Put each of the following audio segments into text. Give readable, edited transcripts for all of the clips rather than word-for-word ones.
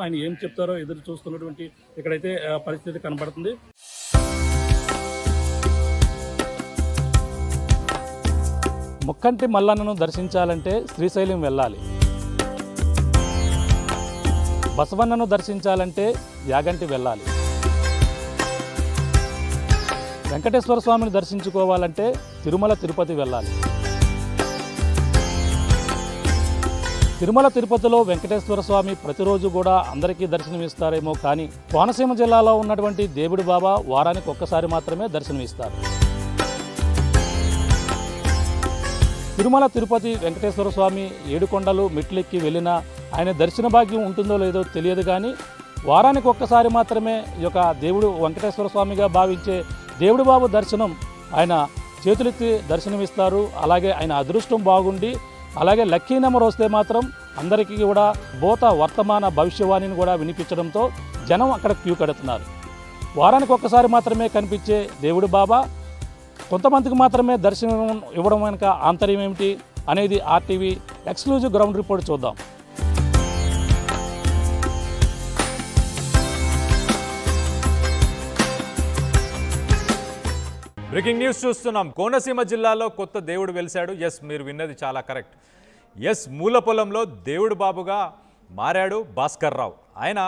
ఆయన ఏం చెప్తారో ఎదురు చూస్తున్నటువంటి ఇక్కడైతే పరిస్థితి కనబడుతుంది. ముక్కంటి మల్లన్నను దర్శించాలంటే శ్రీశైలం వెళ్ళాలి. బసవన్నను దర్శించాలంటే యాగంటి వెళ్ళాలి. వెంకటేశ్వర స్వామిని దర్శించుకోవాలంటే తిరుమల తిరుపతి వెళ్ళాలి. తిరుమల తిరుపతిలో వెంకటేశ్వర స్వామి ప్రతిరోజు కూడా అందరికీ దర్శనమిస్తారేమో, కానీ కోనసీమ జిల్లాలో ఉన్నటువంటి దేవుడి బాబా వారానికి ఒక్కసారి మాత్రమే దర్శనమిస్తారు. తిరుమల తిరుపతి వెంకటేశ్వర స్వామి ఏడుకొండలు మెట్లెక్కి వెళ్ళినా ఆయన దర్శన భాగ్యం ఉంటుందో లేదో తెలియదు, కానీ వారానికి ఒక్కసారి మాత్రమే ఈ యొక్క దేవుడు వెంకటేశ్వర స్వామిగా భావించే దేవుడి బాబు దర్శనం ఆయన చేతులెత్తి దర్శనమిస్తారు. అలాగే ఆయన అదృష్టం బాగుండి అలాగే లక్కీ నెంబర్ వస్తే మాత్రం అందరికీ కూడా భూత వర్తమాన భవిష్యవాణిని కూడా వినిపించడంతో జనం అక్కడ క్యూ కడుతున్నారు. వారానికి ఒక్కసారి మాత్రమే కనిపించే దేవుడి బాబా కొంతమందికి మాత్రమే దర్శనం ఇవ్వడం వెనుక ఆంతర్యం ఏమిటి అనేది ఆర్టీవీ ఎక్స్క్లూజివ్ గ్రౌండ్ రిపోర్ట్ చూద్దాం. బ్రేకింగ్ న్యూస్ చూస్తున్నాం. కోనసీమ జిల్లాలో కొత్త దేవుడు వెలిశాడు. ఎస్, మీరు విన్నది చాలా కరెక్ట్. ఎస్, మూలపొలంలో దేవుడు బాబుగా మారాడు భాస్కర్ రావు. ఆయన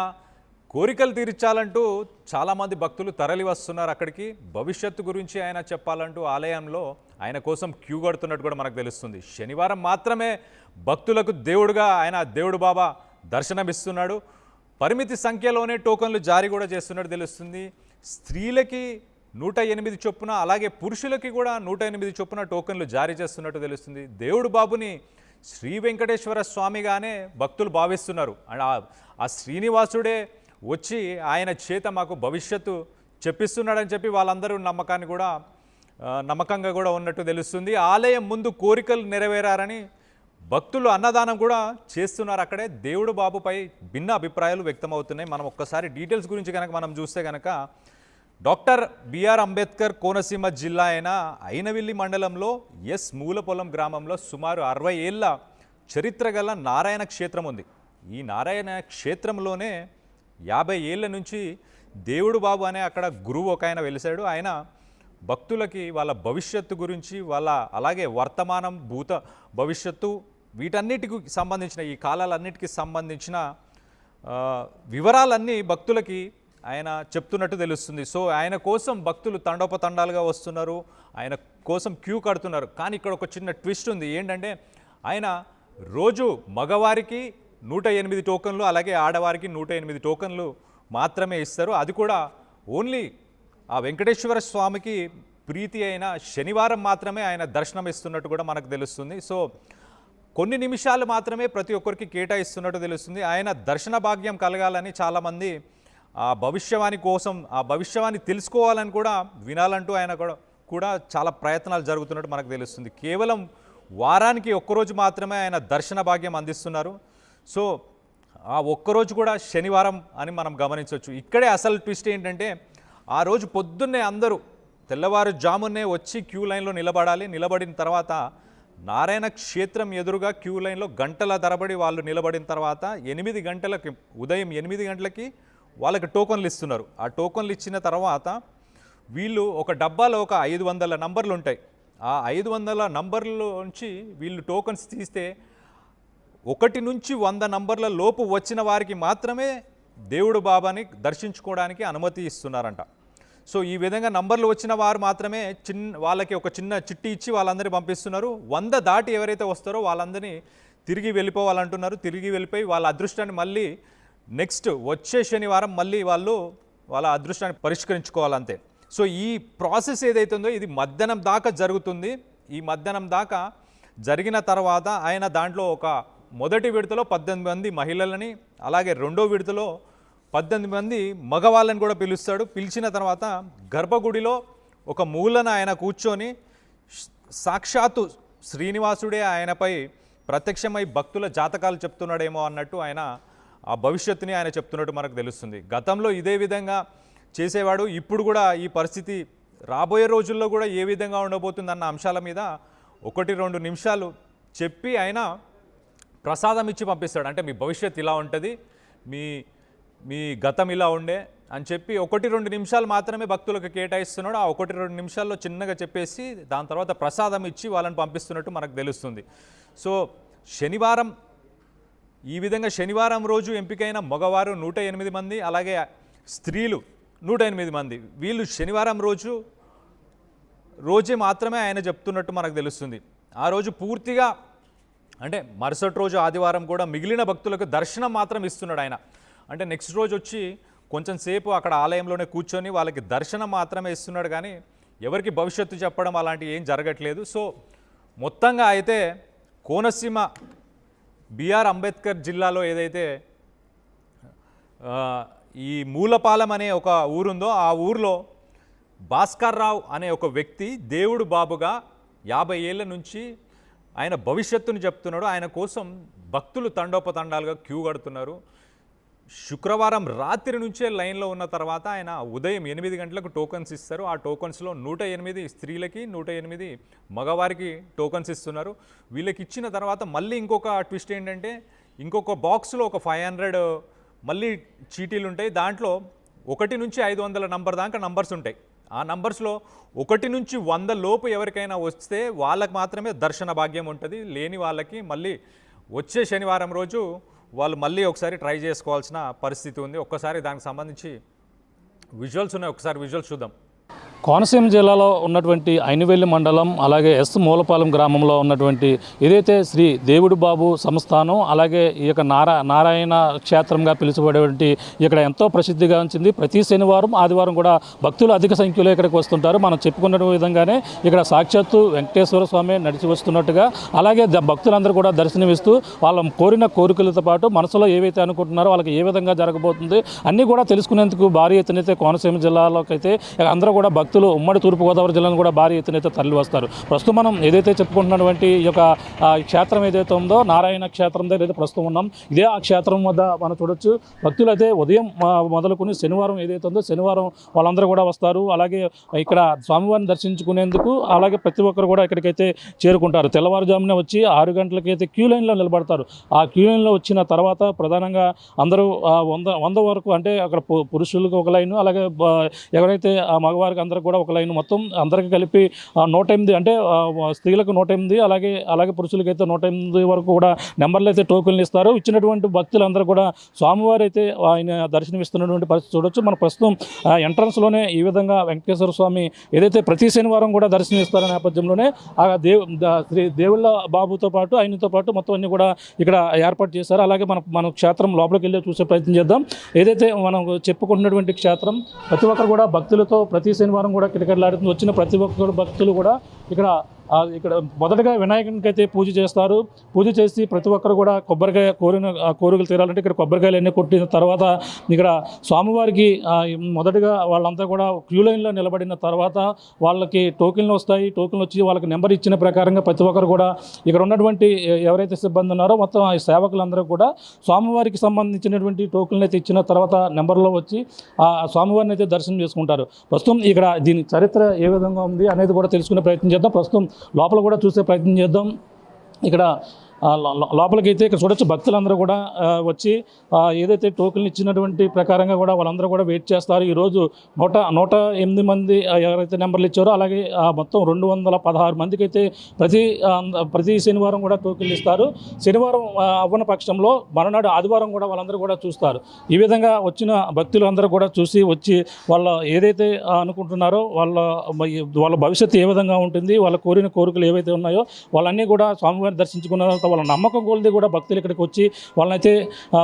కోరికలు తీర్చాలంటూ చాలామంది భక్తులు తరలి వస్తున్నారు అక్కడికి. భవిష్యత్తు గురించి ఆయన చెప్పాలంటూ ఆలయంలో ఆయన కోసం క్యూ కడుతున్నట్టు కూడా మనకు తెలుస్తుంది. శనివారం మాత్రమే భక్తులకు దేవుడుగా ఆయన దేవుడు బాబా దర్శనమిస్తున్నాడు. పరిమితి సంఖ్యలోనే టోకన్లు జారీ కూడా చేస్తున్నట్టు తెలుస్తుంది. స్త్రీలకి 108 చొప్పున, అలాగే పురుషులకి కూడా 108 చొప్పున టోకన్లు జారీ చేస్తున్నట్టు తెలుస్తుంది. దేవుడు బాబుని శ్రీ వెంకటేశ్వర స్వామిగానే భక్తులు భావిస్తున్నారు. అండ్ ఆ శ్రీనివాసుడే వచ్చి ఆయన చేత మాకు భవిష్యత్తు చెప్పిస్తున్నాడని చెప్పి వాళ్ళందరూ నమ్మకంగా కూడా ఉన్నట్టు తెలుస్తుంది. ఆలయం ముందు కోరికలు నెరవేరారని భక్తులు అన్నదానం కూడా చేస్తున్నారు అక్కడే. దేవుడు బాబుపై భిన్న అభిప్రాయాలు వ్యక్తమవుతున్నాయి. మనం ఒక్కసారి డీటెయిల్స్ గురించి కనుక మనం చూస్తే కనుక డాక్టర్ బిఆర్ అంబేద్కర్ కోనసీమ జిల్లా అయిన అయినవిల్లి మండలంలో ఎస్ మూలపొలం గ్రామంలో సుమారు 60 ఏళ్ల చరిత్ర గల నారాయణ క్షేత్రం ఉంది. ఈ నారాయణ క్షేత్రంలోనే 50 ఏళ్ల నుంచి దేవుడు బాబు అనే అక్కడ గురువు ఒక ఆయన వెలిశాడు. ఆయన భక్తులకి వాళ్ళ భవిష్యత్తు గురించి, వాళ్ళ అలాగే వర్తమానం భూత భవిష్యత్తు వీటన్నిటికి సంబంధించిన, ఈ కాలాలన్నిటికీ సంబంధించిన వివరాలన్నీ భక్తులకి ఆయన చెప్తున్నట్టు తెలుస్తుంది. సో ఆయన కోసం భక్తులు తండోపతండాలుగా వస్తున్నారు, ఆయన కోసం క్యూ కడుతున్నారు. కానీ ఇక్కడ ఒక చిన్న ట్విస్ట్ ఉంది. ఏంటంటే ఆయన రోజు మగవారికి 108 టోకన్లు, అలాగే ఆడవారికి 108 టోకన్లు మాత్రమే ఇస్తారు. అది కూడా ఓన్లీ ఆ వెంకటేశ్వర స్వామికి ప్రీతి అయిన శనివారం మాత్రమే ఆయన దర్శనం ఇస్తున్నట్టు కూడా మనకు తెలుస్తుంది. సో కొన్ని నిమిషాలు మాత్రమే ప్రతి ఒక్కరికి కేటాయిస్తున్నట్టు తెలుస్తుంది. ఆయన దర్శన భాగ్యం కలగాలని చాలామంది ఆ భవిష్యవాణి కోసం, ఆ భవిష్యవాణి తెలుసుకోవాలని కూడా వినాలంటూ ఆయన కూడా చాలా ప్రయత్నాలు జరుగుతున్నట్టు మనకు తెలుస్తుంది. కేవలం వారానికి ఒక్కరోజు మాత్రమే ఆయన దర్శన భాగ్యం అందిస్తున్నారు. సో ఆ ఒక్కరోజు కూడా శనివారం అని మనం గమనించవచ్చు. ఇక్కడే అసలు ట్విస్ట్ ఏంటంటే ఆ రోజు పొద్దున్నే అందరూ తెల్లవారుజామునే వచ్చి క్యూ లైన్లో నిలబడాలి. నిలబడిన తర్వాత నారాయణ క్షేత్రం ఎదురుగా క్యూ లైన్లో గంటల తరబడి వాళ్ళు నిలబడిన తర్వాత 8 గంటలకి, ఉదయం 8 గంటలకి వాళ్ళకి టోకన్లు ఇస్తున్నారు. ఆ టోకన్లు ఇచ్చిన తర్వాత వీళ్ళు ఒక డబ్బాలో ఒక 500 నంబర్లు ఉంటాయి. ఆ 500 నంబర్లోంచి వీళ్ళు టోకన్స్ తీస్తే 1 నుంచి 100 నంబర్ల లోపు వచ్చిన వారికి మాత్రమే దేవుడు బాబాని దర్శించుకోవడానికి అనుమతి ఇస్తున్నారంట. సో ఈ విధంగా నంబర్లు వచ్చిన వారు మాత్రమే వాళ్ళకి ఒక చిన్న చిట్టి ఇచ్చి వాళ్ళందరినీ పంపిస్తున్నారు. 100 దాటి ఎవరైతే వస్తారో వాళ్ళందరినీ తిరిగి వెళ్ళిపోవాలంటున్నారు. తిరిగి వెళ్ళిపోయి వాళ్ళ అదృష్టాన్ని మళ్ళీ నెక్స్ట్ వచ్చే శనివారం మళ్ళీ వాళ్ళ అదృష్టాన్ని పరిష్కరించుకోవాలంతే. సో ఈ ప్రాసెస్ ఏదైతుందో ఇది మధ్యాహ్నం దాకా జరుగుతుంది. ఈ మధ్యాహ్నం దాకా జరిగిన తర్వాత ఆయన దాంట్లో ఒక మొదటి విడతలో 18 మంది మహిళలని, అలాగే రెండో విడతలో 18 మంది మగవాళ్ళని కూడా పిలుస్తాడు. పిలిచిన తర్వాత గర్భగుడిలో ఒక మూలన ఆయన కూర్చొని సాక్షాత్తు శ్రీనివాసుడే ఆయనపై ప్రత్యక్షమై భక్తుల జాతకాలు చెప్తున్నాడేమో అన్నట్టు ఆయన ఆ భవిష్యత్తుని ఆయన చెప్తున్నట్టు మనకు తెలుస్తుంది. గతంలో ఇదే విధంగా చేసేవాడు. ఇప్పుడు కూడా ఈ పరిస్థితి రాబోయే రోజుల్లో కూడా ఏ విధంగా ఉండబోతుందన్న అంశాల మీద 1-2 నిమిషాలు చెప్పి ఆయన ప్రసాదం ఇచ్చి పంపిస్తాడు. అంటే మీ భవిష్యత్తు ఇలా ఉంటుంది, మీ మీ గతం ఇలా ఉండే అని చెప్పి 1-2 నిమిషాలు మాత్రమే భక్తులకు కేటాయిస్తున్నాడు. ఆ 1-2 నిమిషాల్లో చిన్నగా చెప్పేసి దాని తర్వాత ప్రసాదం ఇచ్చి వాళ్ళని పంపిస్తున్నట్టు మనకు తెలుస్తుంది. సో శనివారం ఈ విధంగా శనివారం రోజు ఎంపికైన మగవారు 108 మంది, అలాగే స్త్రీలు 108 మంది. వీళ్ళు శనివారం రోజే మాత్రమే ఆయన చెప్తున్నట్టు మనకు తెలుస్తుంది. ఆ రోజు పూర్తిగా అంటే మరుసటి రోజు ఆదివారం కూడా మిగిలిన భక్తులకు దర్శనం మాత్రం ఇస్తున్నాడు ఆయన. అంటే నెక్స్ట్ రోజు వచ్చి కొంచెం సేపు అక్కడ ఆలయంలోనే కూర్చొని వాళ్ళకి దర్శనం మాత్రమే ఇస్తున్నాడు, కానీ ఎవరికి భవిష్యత్తు చెప్పడం అలాంటివి ఏం జరగట్లేదు. సో మొత్తంగా అయితే కోనసీమ బిఆర్ అంబేద్కర్ జిల్లాలో ఏదైతే ఈ మూలపాలెం అనే ఒక ఊరుందో ఆ ఊరిలో భాస్కర్ రావు అనే ఒక వ్యక్తి దేవుడు బాబుగా 50 ఏళ్ళ నుంచి ఆయన భవిష్యత్తును చెప్తున్నాడు. ఆయన కోసం భక్తులు తండోపతండాలుగా క్యూ కడుతున్నారు. శుక్రవారం రాత్రి నుంచే లైన్లో ఉన్న తర్వాత ఆయన ఉదయం 8 గంటలకు టోకన్స్ ఇస్తారు. ఆ టోకన్స్లో 108 స్త్రీలకి 108 మగవారికి టోకన్స్ ఇస్తున్నారు. వీళ్ళకి ఇచ్చిన తర్వాత మళ్ళీ ఇంకొక ట్విస్ట్ ఏంటంటే ఇంకొక బాక్స్లో ఒక 500 మళ్ళీ చీటీలు ఉంటాయి. దాంట్లో 1 నుంచి 500 నంబర్ దాకా నంబర్స్ ఉంటాయి. ఆ నంబర్స్లో 1 నుంచి 100 లోపు ఎవరికైనా వస్తే వాళ్ళకి మాత్రమే దర్శన భాగ్యం ఉంటుంది. లేని వాళ్ళకి మళ్ళీ వచ్చే శనివారం రోజు వాళ్ళు మళ్ళీ ఒకసారి ట్రై చేసుకోవాల్సిన పరిస్థితి ఉంది. ఒక్కసారి దానికి సంబంధించి విజువల్స్ ఉన్నాయి, ఒకసారి విజువల్స్ చూద్దాం. కోనసీమ జిల్లాలో ఉన్నటువంటి ఐనవేలి మండలం, అలాగే ఎస్ మూలపాలెం గ్రామంలో ఉన్నటువంటి ఏదైతే శ్రీ దేవుడు బాబు సంస్థానం, అలాగే ఈ యొక్క నారాయణ క్షేత్రంగా పిలువబడేటువంటి ఇక్కడ ఎంతో ప్రసిద్ధిగా ఉంచింది. ప్రతి శనివారం ఆదివారం కూడా భక్తులు అధిక సంఖ్యలో ఇక్కడికి వస్తుంటారు. మనం చెప్పుకున్న విధంగానే ఇక్కడ సాక్షాత్తు వెంకటేశ్వర స్వామి నడిచి వస్తున్నట్టుగా, అలాగే భక్తులందరూ కూడా దర్శనమిస్తూ వాళ్ళ కోరిన కోరికలతో పాటు మనసులో ఏవైతే అనుకుంటున్నారో వాళ్ళకి ఏ విధంగా జరగబోతుంది అన్నీ కూడా తెలుసుకునేందుకు భారీ ఎత్తునైతే కోనసీమ జిల్లాలోకి అయితే అందరూ కూడా భక్తులు ఉమ్మడి తూర్పుగోదావరి జిల్లాను కూడా భారీ ఎత్తునైతే తరలి వస్తారు. ప్రస్తుతం మనం ఏదైతే చెప్పుకుంటున్నటువంటి ఈ యొక్క క్షేత్రం ఏదైతే ఉందో నారాయణ క్షేత్రం దగ్గర అయితే ప్రస్తుతం ఉన్నాం. ఇదే ఆ క్షేత్రం వద్ద మనం చూడొచ్చు. భక్తులు అయితే ఉదయం మొదలుకొని శనివారం ఏదైతే ఉందో శనివారం వాళ్ళందరూ కూడా వస్తారు. అలాగే ఇక్కడ స్వామివారిని దర్శించుకునేందుకు అలాగే ప్రతి ఒక్కరు కూడా ఇక్కడికైతే చేరుకుంటారు. తెల్లవారుజామున వచ్చి 6 గంటలకైతే క్యూ లైన్లో నిలబడతారు. ఆ క్యూ లైన్లో వచ్చిన తర్వాత ప్రధానంగా అందరూ 100 వరకు అంటే అక్కడ పురుషులకు ఒక లైను, అలాగే ఎవరైతే మగవారికి అందరికి కూడా ఒక లైన్, మొత్తం అందరికీ కలిపి 108 అంటే స్త్రీలకు 108 అలాగే పురుషులకైతే 108 వరకు కూడా నెంబర్లు అయితే టోకెన్లు ఇస్తారు. ఇచ్చినటువంటి భక్తులందరూ కూడా స్వామివారు అయితే ఆయన దర్శనమిస్తున్నటువంటి పరిస్థితి చూడొచ్చు. మన ప్రస్తుతం ఎంట్రన్స్లోనే ఈ విధంగా వెంకటేశ్వర స్వామి ఏదైతే ప్రతి శనివారం కూడా దర్శనమిస్తారనే నేపథ్యంలోనే ఆ శ్రీ దేవుళ్ళ బాబుతో పాటు ఆయనతో పాటు మొత్తం అన్ని కూడా ఇక్కడ ఏర్పాటు చేశారు. అలాగే మన క్షేత్రం లోపలికి వెళ్ళి చూసే ప్రయత్నం చేద్దాం. ఏదైతే మనం చెప్పుకుంటున్నటువంటి క్షేత్రం ప్రతి ఒక్కరు కూడా భక్తులతో ప్రతి శనివారం కూడా కిటకిటలాడుతుంది. వచ్చిన ప్రతి ఒక్కరు భక్తులు కూడా ఇక్కడ మొదటగా వినాయకునికి అయితే పూజ చేస్తారు. పూజ చేసి ప్రతి ఒక్కరు కూడా కొబ్బరికాయ కోరికలు తీరాలంటే ఇక్కడ కొబ్బరికాయలు అన్నీ కొట్టిన తర్వాత ఇక్కడ స్వామివారికి మొదటగా వాళ్ళంతా కూడా క్యూ లైన్లో నిలబడిన తర్వాత వాళ్ళకి టోకెన్లు వస్తాయి. టోకెన్లు వచ్చి వాళ్ళకి నెంబర్ ఇచ్చిన ప్రకారంగా ప్రతి ఒక్కరు కూడా ఇక్కడ ఉన్నటువంటి ఎవరైతే సిబ్బంది ఉన్నారో మొత్తం ఆ సేవకులందరూ కూడా స్వామివారికి సంబంధించినటువంటి టోకెన్లు అయితే ఇచ్చిన తర్వాత నెంబర్లో వచ్చి ఆ స్వామివారిని అయితే దర్శనం చేసుకుంటారు. ప్రస్తుతం ఇక్కడ దీని చరిత్ర ఏ విధంగా ఉంది అనేది కూడా తెలుసుకునే ప్రయత్నం చేద్దాం. ప్రస్తుతం లోపల కూడా చూసే ప్రయత్నం చేద్దాం. ఇక్కడ లోపలికైతే ఇక్కడ చూడొచ్చు భక్తులందరూ కూడా వచ్చి ఏదైతే టోకెన్లు ఇచ్చినటువంటి ప్రకారంగా కూడా వాళ్ళందరూ కూడా వెయిట్ చేస్తారు. ఈరోజు 108 మంది ఎవరైతే నెంబర్లు ఇచ్చారో అలాగే మొత్తం 216 మందికి అయితే ప్రతి శనివారం కూడా టోకెన్లు ఇస్తారు. శనివారం అవ్వన పక్షంలో మరునాడు ఆదివారం కూడా వాళ్ళందరూ కూడా చూస్తారు. ఈ విధంగా వచ్చిన భక్తులు అందరూ కూడా చూసి వచ్చి వాళ్ళ ఏదైతే అనుకుంటున్నారో వాళ్ళ భవిష్యత్తు ఏ విధంగా ఉంటుంది, వాళ్ళ కోరిన కోరికలు ఏవైతే ఉన్నాయో వాళ్ళన్నీ కూడా స్వామివారిని దర్శించుకున్న వాళ్ళ నమ్మకం కొలది కూడా భక్తులు ఇక్కడికి వచ్చి వాళ్ళనైతే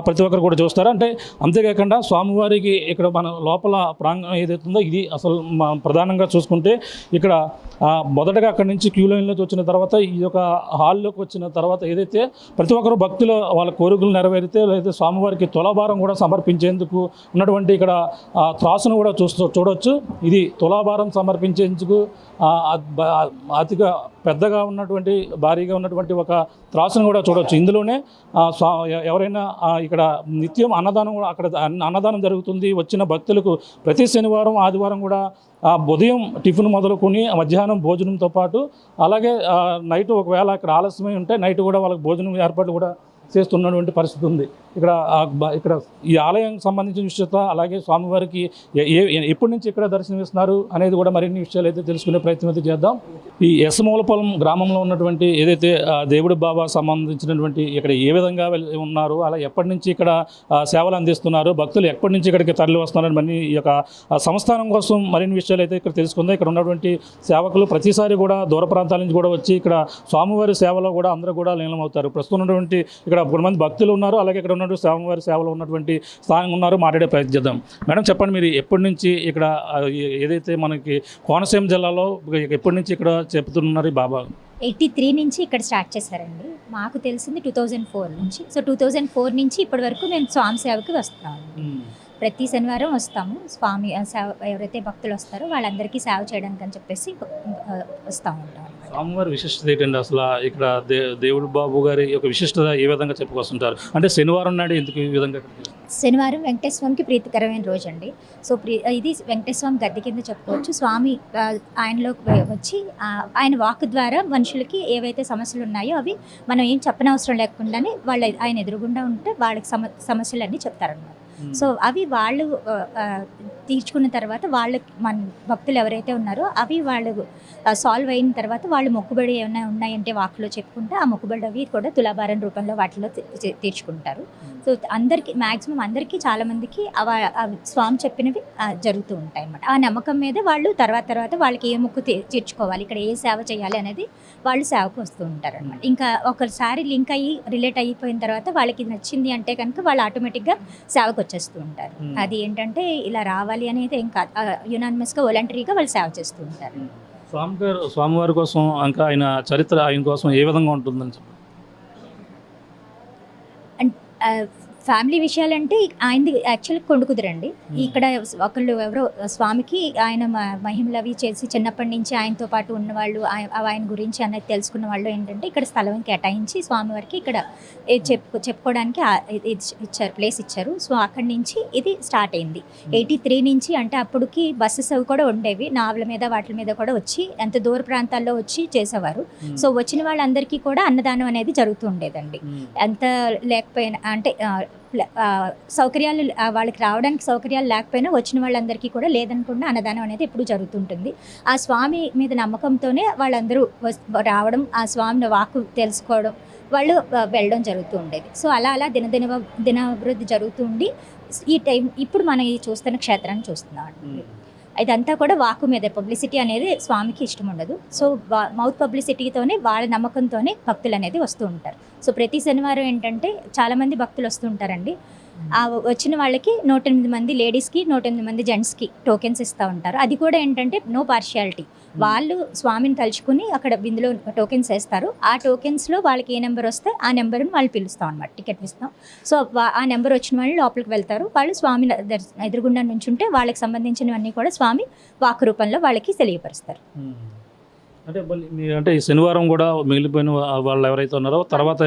ప్రతి ఒక్కరు కూడా చూస్తారు. అంటే అంతేకాకుండా స్వామివారికి ఇక్కడ మన లోపల ప్రాంగణం ఏదైతే ఉందో ఇది అసలు ప్రధానంగా చూసుకుంటే ఇక్కడ మొదటగా అక్కడి నుంచి క్యూ లైన్లోకి వచ్చిన తర్వాత ఈ యొక్క హాల్లోకి వచ్చిన తర్వాత ఏదైతే ప్రతి ఒక్కరు భక్తులు వాళ్ళ కోరికలు నెరవేరితే లేదా స్వామివారికి తులాభారం కూడా సమర్పించేందుకు ఉన్నటువంటి ఇక్కడ త్రాసును కూడా చూడవచ్చు. ఇది తులాభారం సమర్పించేందుకు అతిగా పెద్దగా ఉన్నటువంటి భారీగా ఉన్నటువంటి ఒక త్రాసును కూడా చూడవచ్చు. ఇందులోనే ఎవరైనా ఇక్కడ నిత్యం అన్నదానం కూడా అక్కడ అన్నదానం జరుగుతుంది. వచ్చిన భక్తులకు ప్రతి శనివారం ఆదివారం కూడా ఉదయం టిఫిన్ మొదలుకొని మధ్యాహ్నం భోజనంతో పాటు అలాగే నైట్ ఒకవేళ ఇక్కడ ఆలస్యమై ఉంటే నైట్ కూడా వాళ్ళకి భోజనం ఏర్పాటు కూడా చేస్తున్నటువంటి పరిస్థితి ఉంది. ఇక్కడ ఈ ఆలయం సంబంధించిన విషయత, అలాగే స్వామివారికి ఎప్పటి నుంచి ఇక్కడ దర్శనమిస్తున్నారు అనేది కూడా మరిన్ని విషయాలు అయితే తెలుసుకునే ప్రయత్నం అయితే చేద్దాం. ఈ ఎస్మూలపొలం గ్రామంలో ఉన్నటువంటి ఏదైతే దేవుడి బాబా సంబంధించినటువంటి ఇక్కడ ఏ విధంగా ఉన్నారు, అలా ఎప్పటి నుంచి ఇక్కడ సేవలు అందిస్తున్నారు, భక్తులు ఎప్పటి నుంచి ఇక్కడికి తరలి వస్తున్నారు, మరి ఈ యొక్క సంస్థానం కోసం మరిన్ని విషయాలు అయితే ఇక్కడ తెలుసుకుందాం. ఇక్కడ ఉన్నటువంటి సేవకులు ప్రతిసారి కూడా దూర ప్రాంతాల నుంచి కూడా వచ్చి ఇక్కడ స్వామివారి సేవలో కూడా అందరూ కూడా లీనమవుతారు. ప్రస్తుతం ఉన్నటువంటి ఇక్కడ కొంతమంది భక్తులు ఉన్నారు, అలాగే ఇక్కడ ఉన్నటువంటి స్వామివారి సేవలో ఉన్నటువంటి స్థానంగా ఉన్నారు. మాట్లాడే ప్రయత్నం చేద్దాం. మేడం చెప్పండి, మీరు ఎప్పటి నుంచి ఇక్కడ ఏదైతే మనకి కోనసీమ జిల్లాలో ఎప్పటి నుంచి ఇక్కడ చెప్తున్నారు ఈ బాబా? 83 నుంచి ఇక్కడ స్టార్ట్ చేశారండి. మాకు తెలిసింది 2004 నుంచి. సో 2004 నుంచి ఇప్పటి వరకు మేము స్వామి సేవకి వస్తున్నాము. ప్రతి శనివారం వస్తాము. స్వామి సేవ ఎవరైతే భక్తులు వస్తారో వాళ్ళందరికీ సేవ చేయడానికి అని చెప్పేసి వస్తూ ఉంటాం. స్వామివారి విశిష్టత ఏంటండి అసలు? ఇక్కడ దేవుడు బాబు గారి యొక్క విశిష్టత ఏ విధంగా చెప్పుకొస్తుంటారు? అంటే శనివారం నాడు ఎందుకు ఈ విధంగా? శనివారం వెంకటేశ్వర స్వామికి ప్రీతికరమైన రోజు అండి. సో ఇది వెంకటేశ్వర స్వామి గద్దె కింద చెప్పుకోవచ్చు. స్వామి ఆయనలోకి వచ్చి ఆయన వాక్ ద్వారా మనుషులకి ఏవైతే సమస్యలు ఉన్నాయో అవి మనం ఏం చెప్పనవసరం లేకుండానే వాళ్ళు ఆయన ఎదురుగుండా ఉంటే వాళ్ళకి సమస్యలన్నీ చెప్తారన్నమాట. సో అవి వాళ్ళు తీర్చుకున్న తర్వాత వాళ్ళకి మన భక్తులు ఎవరైతే ఉన్నారో అవి వాళ్ళు సాల్వ్ అయిన తర్వాత వాళ్ళు మొక్కుబడి ఏమైనా ఉన్నాయంటే వాక్లో చెప్పుకుంటే ఆ మొక్కుబడి అవి కూడా తులాభారం రూపంలో వాటిలో తీర్చుకుంటారు. సో అందరికీ మ్యాక్సిమం అందరికీ చాలామందికి స్వామి చెప్పినవి జరుగుతూ ఉంటాయి అన్నమాట. ఆ నమ్మకం మీద వాళ్ళు తర్వాత వాళ్ళకి ఏ మొక్కు తీర్చుకోవాలి, ఇక్కడ ఏ సేవ చేయాలి అనేది వాళ్ళు సేవకు వస్తూ ఉంటారు అనమాట. ఇంకా ఒకసారి లింక్ అయ్యి రిలేట్ అయిపోయిన తర్వాత వాళ్ళకి నచ్చింది అంటే కనుక వాళ్ళు ఆటోమేటిక్గా సేవకు వచ్చేస్తూ ఉంటారు. అది ఏంటంటే ఇలా రావాలి అనేది ఏం కాదు, యునానిమస్గా వాలంటరీగా వాళ్ళు సేవ చేస్తూ ఉంటారు. స్వామివారి కోసం ఇంకా ఆయన చరిత్ర ఆయన కోసం ఏ విధంగా ఉంటుందని చెప్పి ఫ్యామిలీ విషయాలంటే ఆయనది యాక్చువల్లీ కొండుకుదురండి. ఇక్కడ ఒకళ్ళు ఎవరో స్వామికి ఆయన మహిమలు అవి చేసి చిన్నప్పటి నుంచి ఆయనతో పాటు ఉన్నవాళ్ళు ఆయన గురించి అనేది తెలుసుకున్న వాళ్ళు ఏంటంటే ఇక్కడ స్థలం కేటాయించి స్వామివారికి ఇక్కడ చెప్పుకోవడానికి ప్లేస్ ఇచ్చారు. సో అక్కడి నుంచి ఇది స్టార్ట్ అయింది 83 నుంచి. అంటే అప్పటికి బస్సెస్ అవి కూడా ఉండేవి, నావల మీద వాటి మీద కూడా వచ్చి ఎంత దూర ప్రాంతాల్లో వచ్చి చేసేవారు. సో వచ్చిన వాళ్ళందరికీ కూడా అన్నదానం అనేది జరుగుతూ ఉండేదండి. ఎంత లేకపోయినా అంటే సౌకర్యాలు వాళ్ళకి రావడానికి సౌకర్యాలు లేకపోయినా వచ్చిన వాళ్ళందరికీ కూడా లేదనుకుండా అన్నదానం అనేది ఎప్పుడు జరుగుతుంటుంది. ఆ స్వామి మీద నమ్మకంతోనే వాళ్ళందరూ రావడం, ఆ స్వామిని వాక్కు తెలుసుకోవడం, వాళ్ళు వెళ్ళడం జరుగుతూ ఉండేది. సో అలా దినాభివృద్ధి జరుగుతూ ఉండి ఈ టైం ఇప్పుడు మనం ఈ చూస్తున్న క్షేత్రాన్ని చూస్తున్నాం అండి. ఇదంతా కూడా వాక్కు మీద, పబ్లిసిటీ అనేది స్వామికి ఇష్టం ఉండదు. సో మౌత్ పబ్లిసిటీతోనే వాళ్ళ నమ్మకంతోనే భక్తులు అనేది వస్తూ ఉంటారు. సో ప్రతి శనివారం ఏంటంటే చాలామంది భక్తులు వస్తూ ఉంటారండి. వచ్చిన వాళ్ళకి 108 మంది లేడీస్కి 108 మంది జెంట్స్కి టోకెన్స్ ఇస్తూ ఉంటారు. అది కూడా ఏంటంటే నో పార్షియాలిటీ, వాళ్ళు స్వామిని తలుచుకుని అక్కడ బిందులో టోకెన్స్ వేస్తారు. ఆ టోకెన్స్లో వాళ్ళకి ఏ నెంబర్ వస్తే ఆ నెంబర్ని వాళ్ళు పిలుస్తాం అనమాట, టికెట్ ఇస్తాం. సో ఆ నెంబర్ వచ్చిన వాళ్ళు లోపలికి వెళ్తారు. వాళ్ళు స్వామి ఎదురుగుండా నుంచి ఉంటే వాళ్ళకి సంబంధించినవన్నీ కూడా స్వామి వాక్ రూపంలో వాళ్ళకి తెలియపరుస్తారు. అంటే ఈ శనివారం కూడా మిగిలిపోయిన వాళ్ళు ఎవరైతే ఉన్నారో తర్వాత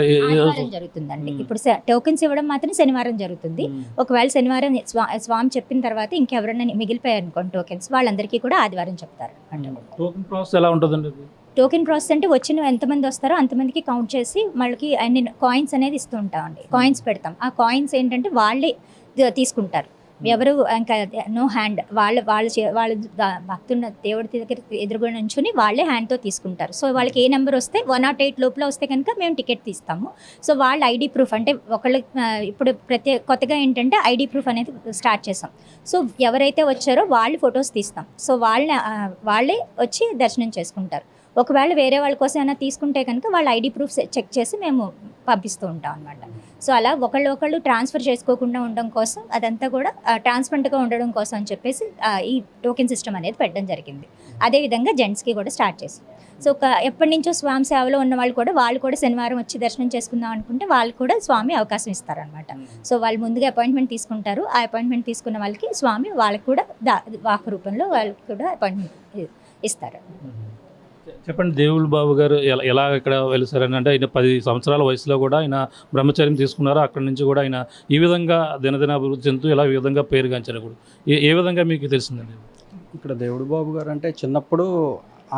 జరుగుతుందండి. ఇప్పుడు టోకెన్స్ ఇవ్వడం మాత్రం శనివారం జరుగుతుంది. ఒకవేళ శనివారం స్వామి చెప్పిన తర్వాత ఇంకెవరైనా మిగిలిపోయారు అనుకోండి టోకెన్స్, వాళ్ళందరికీ కూడా ఆదివారం చెప్తారు. టోకెన్ ప్రాసెస్ ఎలా ఉంటుందండి? టోకెన్ ప్రాసెస్ అంటే వచ్చిన ఎంతమంది వస్తారో అంతమందికి కౌంట్ చేసి వాళ్ళకి అన్ని కాయిన్స్ అనేది ఇస్తూ ఉంటామండి. కాయిన్స్ పెడతాం. ఆ కాయిన్స్ ఏంటంటే వాళ్ళే తీసుకుంటారు. ఎవరు ఇంకా నో హ్యాండ్, వాళ్ళ భక్తున్న దేవుడి దగ్గర ఎదురుగా నుంచుని వాళ్ళే హ్యాండ్తో తీసుకుంటారు. సో వాళ్ళకి ఏ నెంబర్ వస్తే 108 లోపల వస్తే కనుక మేము టికెట్ తీస్తాము. సో వాళ్ళ ఐడి ప్రూఫ్ అంటే ఒకళ్ళు ఇప్పుడు కొత్తగా ఏంటంటే ఐడి ప్రూఫ్ అనేది స్టార్ట్ చేసాం. సో ఎవరైతే వచ్చారో వాళ్ళు ఫొటోస్ తీస్తాం. సో వాళ్ళే వచ్చి దర్శనం చేసుకుంటారు. ఒకవేళ వేరే వాళ్ళ కోసం ఏమైనా తీసుకుంటే కనుక వాళ్ళ ఐడి ప్రూఫ్ చెక్ చేసి మేము పంపిస్తూ ఉంటాం అనమాట. సో అలా ఒకళ్ళు ట్రాన్స్ఫర్ చేసుకోకుండా ఉండడం కోసం, అదంతా కూడా ట్రాన్స్పరెంట్గా ఉండడం కోసం అని చెప్పేసి ఈ టోకెన్ సిస్టమ్ అనేది పెట్టడం జరిగింది. అదేవిధంగా జెంట్స్కి కూడా స్టార్ట్ చేసి, సో ఎప్పటి నుంచో స్వామి సేవలో ఉన్న వాళ్ళు కూడా శనివారం వచ్చి దర్శనం చేసుకుందాం అనుకుంటే వాళ్ళు కూడా స్వామి అవకాశం ఇస్తారనమాట. సో వాళ్ళు ముందుగా అపాయింట్మెంట్ తీసుకుంటారు. ఆ అపాయింట్మెంట్ తీసుకున్న వాళ్ళకి స్వామి వాళ్ళకి కూడా వాక్ రూపంలో వాళ్ళకి కూడా అపాయింట్మెంట్ ఇస్తారు. చెప్పండి, దేవుడు బాబు గారు ఎలా ఇక్కడ వెలిసారని? అంటే ఆయన 10 సంవత్సరాల వయసులో కూడా ఆయన బ్రహ్మచర్యం తీసుకున్నారు. అక్కడి నుంచి కూడా ఆయన ఈ విధంగా దినదినాభివృద్ధి చెందుతూ ఇలా ఈ విధంగా పేరుగాంచారు కూడా ఏ విధంగా మీకు తెలిసిందండి? ఇక్కడ దేవుడు బాబు గారు అంటే చిన్నప్పుడు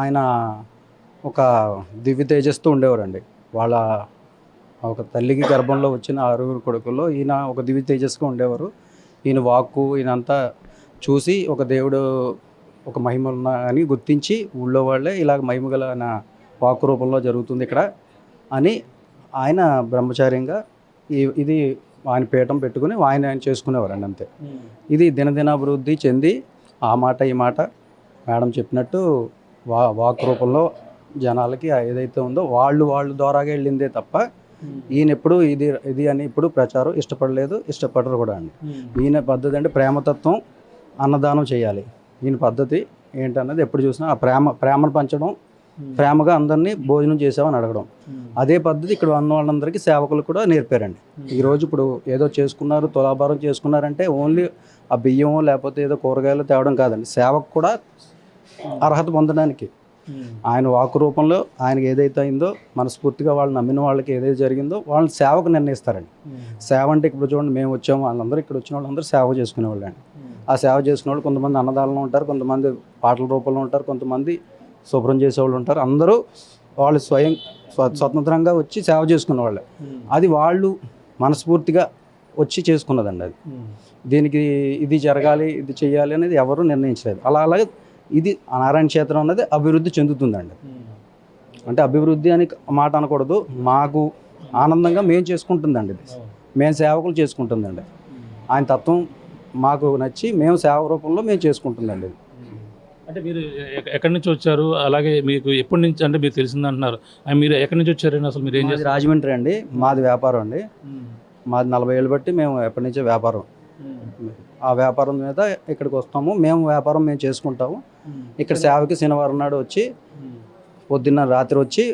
ఆయన ఒక దివ్య తేజస్తో ఉండేవారండి. వాళ్ళ ఒక తల్లికి గర్భంలో వచ్చిన 6 కొడుకుల్లో ఈయన ఒక దివ్య తేజస్గా ఉండేవారు. ఈయన వాక్కు ఈయనంతా చూసి ఒక దేవుడు ఒక మహిమ ఉన్న అని గుర్తించి ఊళ్ళో వాళ్ళే ఇలాగ మహిమ గల నా వాక్కు రూపంలో జరుగుతుంది ఇక్కడ అని ఆయన బ్రహ్మచార్యంగా ఇది ఆయన పీఠం పెట్టుకుని ఆయన చేసుకునేవారండి అంతే. ఇది దినదినాభివృద్ధి చెంది ఆ మాట ఈ మాట మేడం చెప్పినట్టు వాక్ రూపంలో జనాలకి ఏదైతే ఉందో వాళ్ళు ద్వారాగా వెళ్ళిందే తప్ప ఈయన ఎప్పుడు ఇది అని ఇప్పుడు ప్రచారం ఇష్టపడరు కూడా అండి. ఈయన పద్ధతి అంటే ప్రేమతత్వం, అన్నదానం చేయాలి. ఈయన పద్ధతి ఏంటన్నది ఎప్పుడు చూసినా ఆ ప్రేమను పంచడం, ప్రేమగా అందరినీ భోజనం చేసామని అడగడం. అదే పద్ధతి ఇక్కడ ఉన్న వాళ్ళందరికీ సేవకులు కూడా నేర్పారండి. ఈరోజు ఇప్పుడు ఏదో చేసుకున్నారు, తులాభారం చేసుకున్నారంటే ఓన్లీ ఆ బియ్యం లేకపోతే ఏదో కూరగాయలు తేవడం కాదండి. సేవకు కూడా అర్హత పొందడానికి ఆయన వాక్కు రూపంలో ఆయనకి ఏదైతే అయిందో మనస్ఫూర్తిగా వాళ్ళు నమ్మిన వాళ్ళకి ఏదైతే జరిగిందో వాళ్ళని సేవకు నిర్ణయిస్తారండి. సేవ అంటే ఇప్పుడు చూడండి, మేము వచ్చాము, వాళ్ళందరూ ఇక్కడ వచ్చిన వాళ్ళందరూ సేవ చేసుకునేవాళ్ళు అండి. ఆ సేవ చేసుకునే వాళ్ళు కొంతమంది అన్నదానంలో ఉంటారు, కొంతమంది పాటల రూపంలో ఉంటారు, కొంతమంది శుభ్రం చేసేవాళ్ళు ఉంటారు. అందరూ వాళ్ళు స్వతంత్రంగా వచ్చి సేవ చేసుకునే వాళ్ళే. అది వాళ్ళు మనస్ఫూర్తిగా వచ్చి చేసుకున్నదండి. అది దీనికి ఇది జరగాలి, ఇది చెయ్యాలి అనేది ఎవరు నిర్ణయించలేదు. అలాగే ఇది నారాయణ క్షేత్రం అనేది అభివృద్ధి చెందుతుందండి. అంటే అభివృద్ధి అని మాట అనకూడదు, మాకు ఆనందంగా మేము చేసుకుంటుందండి. ఇది మేము సేవకులు చేసుకుంటుందండి. ఆయన తత్వం మాకు నచ్చి మేము సేవ రూపంలో మేము చేసుకుంటుందండి. అంటే మీరు ఎక్కడి నుంచి వచ్చారు, అలాగే మీకు ఎప్పటి నుంచి అంటే మీరు తెలిసిందంటున్నారు, మీరు ఎక్కడి నుంచి వచ్చారండి, అసలు మీరు ఏం చేస్తారు? రాజమండ్రి అండి, మాది వ్యాపారం అండి. మాది 40 ఏళ్ళు బట్టి మేము ఎప్పటి నుంచో వ్యాపారం. ఆ వ్యాపారం మీద ఇక్కడికి వస్తాము. మేము వ్యాపారం మేము చేసుకుంటాము. ఇక్కడ సేవకి శనివారం నాడు వచ్చి పొద్దున్న రాత్రి వచ్చి